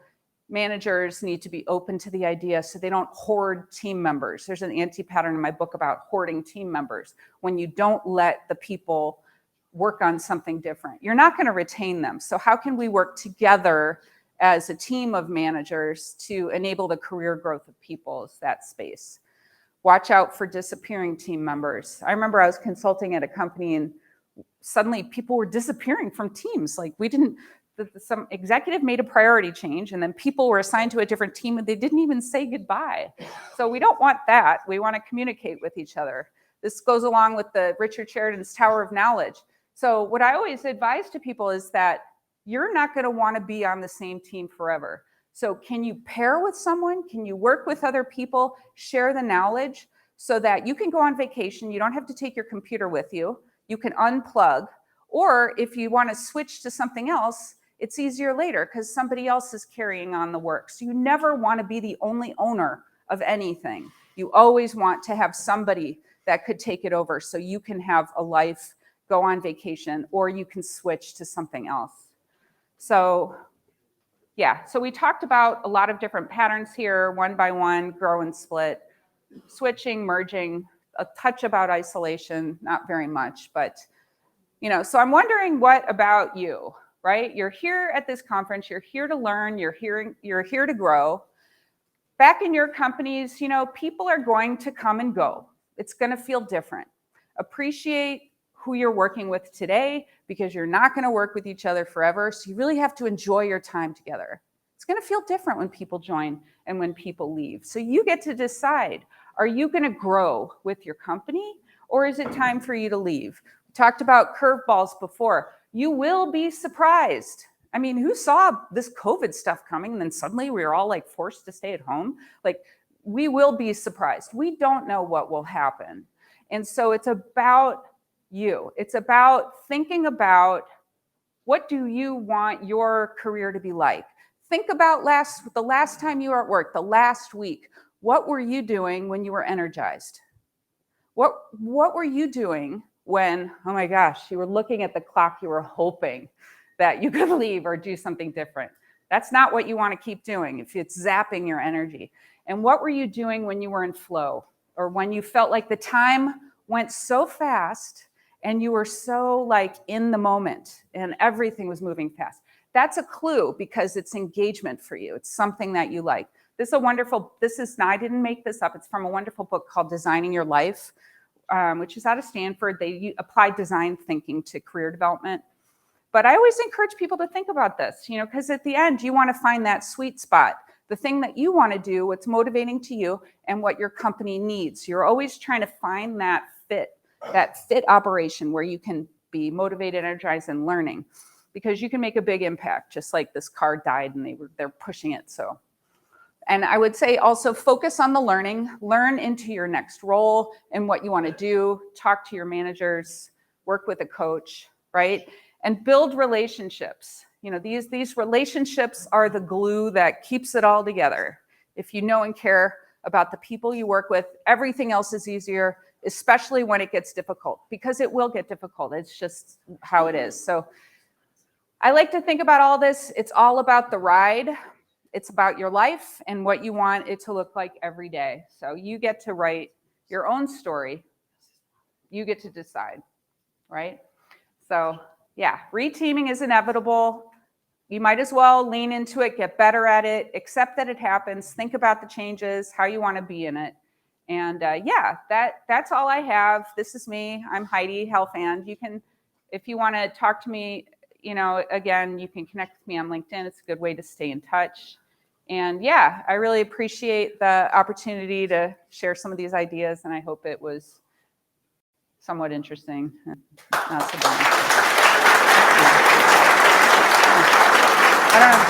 managers need to be open to the idea so they don't hoard team members. There's an anti-pattern in my book about hoarding team members. When you don't let the people work on something different, you're not going to retain them. So how can we work together as a team of managers to enable the career growth of people? Is that space. Watch out for disappearing team members. I remember I was consulting at a company and suddenly people were disappearing from teams. Like some executive made a priority change and then people were assigned to a different team and they didn't even say goodbye. So we don't want that. We want to communicate with each other. This goes along with the Richard Sheridan's Tower of Knowledge. So what I always advise to people is that you're not going to want to be on the same team forever. So can you pair with someone? Can you work with other people, share the knowledge so that you can go on vacation? You don't have to take your computer with you. You can unplug. Or if you want to switch to something else, it's easier later because somebody else is carrying on the work. So you never want to be the only owner of anything. You always want to have somebody that could take it over so you can have a life go on vacation, or you can switch to something else. So yeah, so we talked about a lot of different patterns here, one by one, grow and split, switching, merging, a touch about isolation, not very much, but so I'm wondering, what about you, right? You're here at this conference, you're here to learn, you're here to grow. Back in your companies, people are going to come and go. It's going to feel different. Appreciate who you're working with today, because you're not going to work with each other forever. So you really have to enjoy your time together. It's going to feel different when people join and when people leave. So you get to decide, are you going to grow with your company, or is it time for you to leave? We talked about curveballs before. You will be surprised. I mean, who saw this COVID stuff coming and then suddenly we were all like forced to stay at home? Like, we will be surprised. We don't know what will happen. And so it's about you. It's about thinking about, what do you want your career to be like? Think about the last time you were at work, the last week. What were you doing when you were energized? What were you doing when, oh my gosh, you were looking at the clock, you were hoping that you could leave or do something different? That's not what you want to keep doing if it's zapping your energy. And what were you doing when you were in flow, or when you felt like the time went so fast and you were so like in the moment and everything was moving fast? That's a clue, because it's engagement for you. It's something that you like. I didn't make this up. It's from a wonderful book called Designing Your Life, which is out of Stanford. They apply design thinking to career development. But I always encourage people to think about this, because at the end, you want to find that sweet spot, the thing that you want to do, what's motivating to you, and what your company needs. You're always trying to find that fit operation where you can be motivated, energized, and learning, because you can make a big impact, just like this car died and they're pushing it. So, and I would say also focus on the learning, learn into your next role and what you want to do, talk to your managers, work with a coach, right? And build relationships. These relationships are the glue that keeps it all together. If you know and care about the people you work with, everything else is easier, especially when it gets difficult, because it will get difficult. It's just how it is. So I like to think about all this. It's all about the ride. It's about your life and what you want it to look like every day. So you get to write your own story. You get to decide, right? So yeah, reteaming is inevitable. You might as well lean into it, get better at it, accept that it happens, think about the changes, how you want to be in it. And yeah, that's all I have. This is me. I'm Heidi Helfand. You can, if you want to talk to me, again, you can connect with me on LinkedIn. It's a good way to stay in touch. And yeah, I really appreciate the opportunity to share some of these ideas, and I hope it was somewhat interesting. Not so boring. I don't know.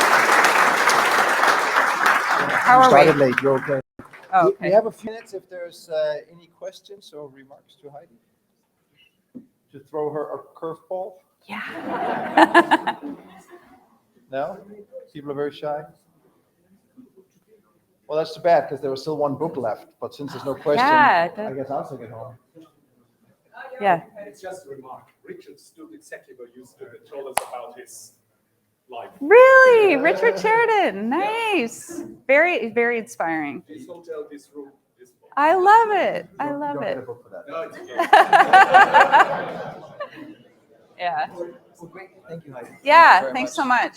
How are we? Started late. You're okay. Oh, okay. We have a few minutes if there's any questions or remarks to Heidi. To throw her a curveball? Yeah. No? People are very shy? Well, that's too bad, because there was still one book left. But since there's no question, Yeah, I guess I'll take it home. Yeah. It's just a remark. Richard stood exactly where you stood and told us about his life. Really? Richard Sheridan. Nice. Very, very inspiring. This hotel, this room, this book. I love it. I You love don't get a it. book for that. No, it's okay. Yeah. Well, great. Thank you, Heidi. Yeah. Very Thanks much. so much.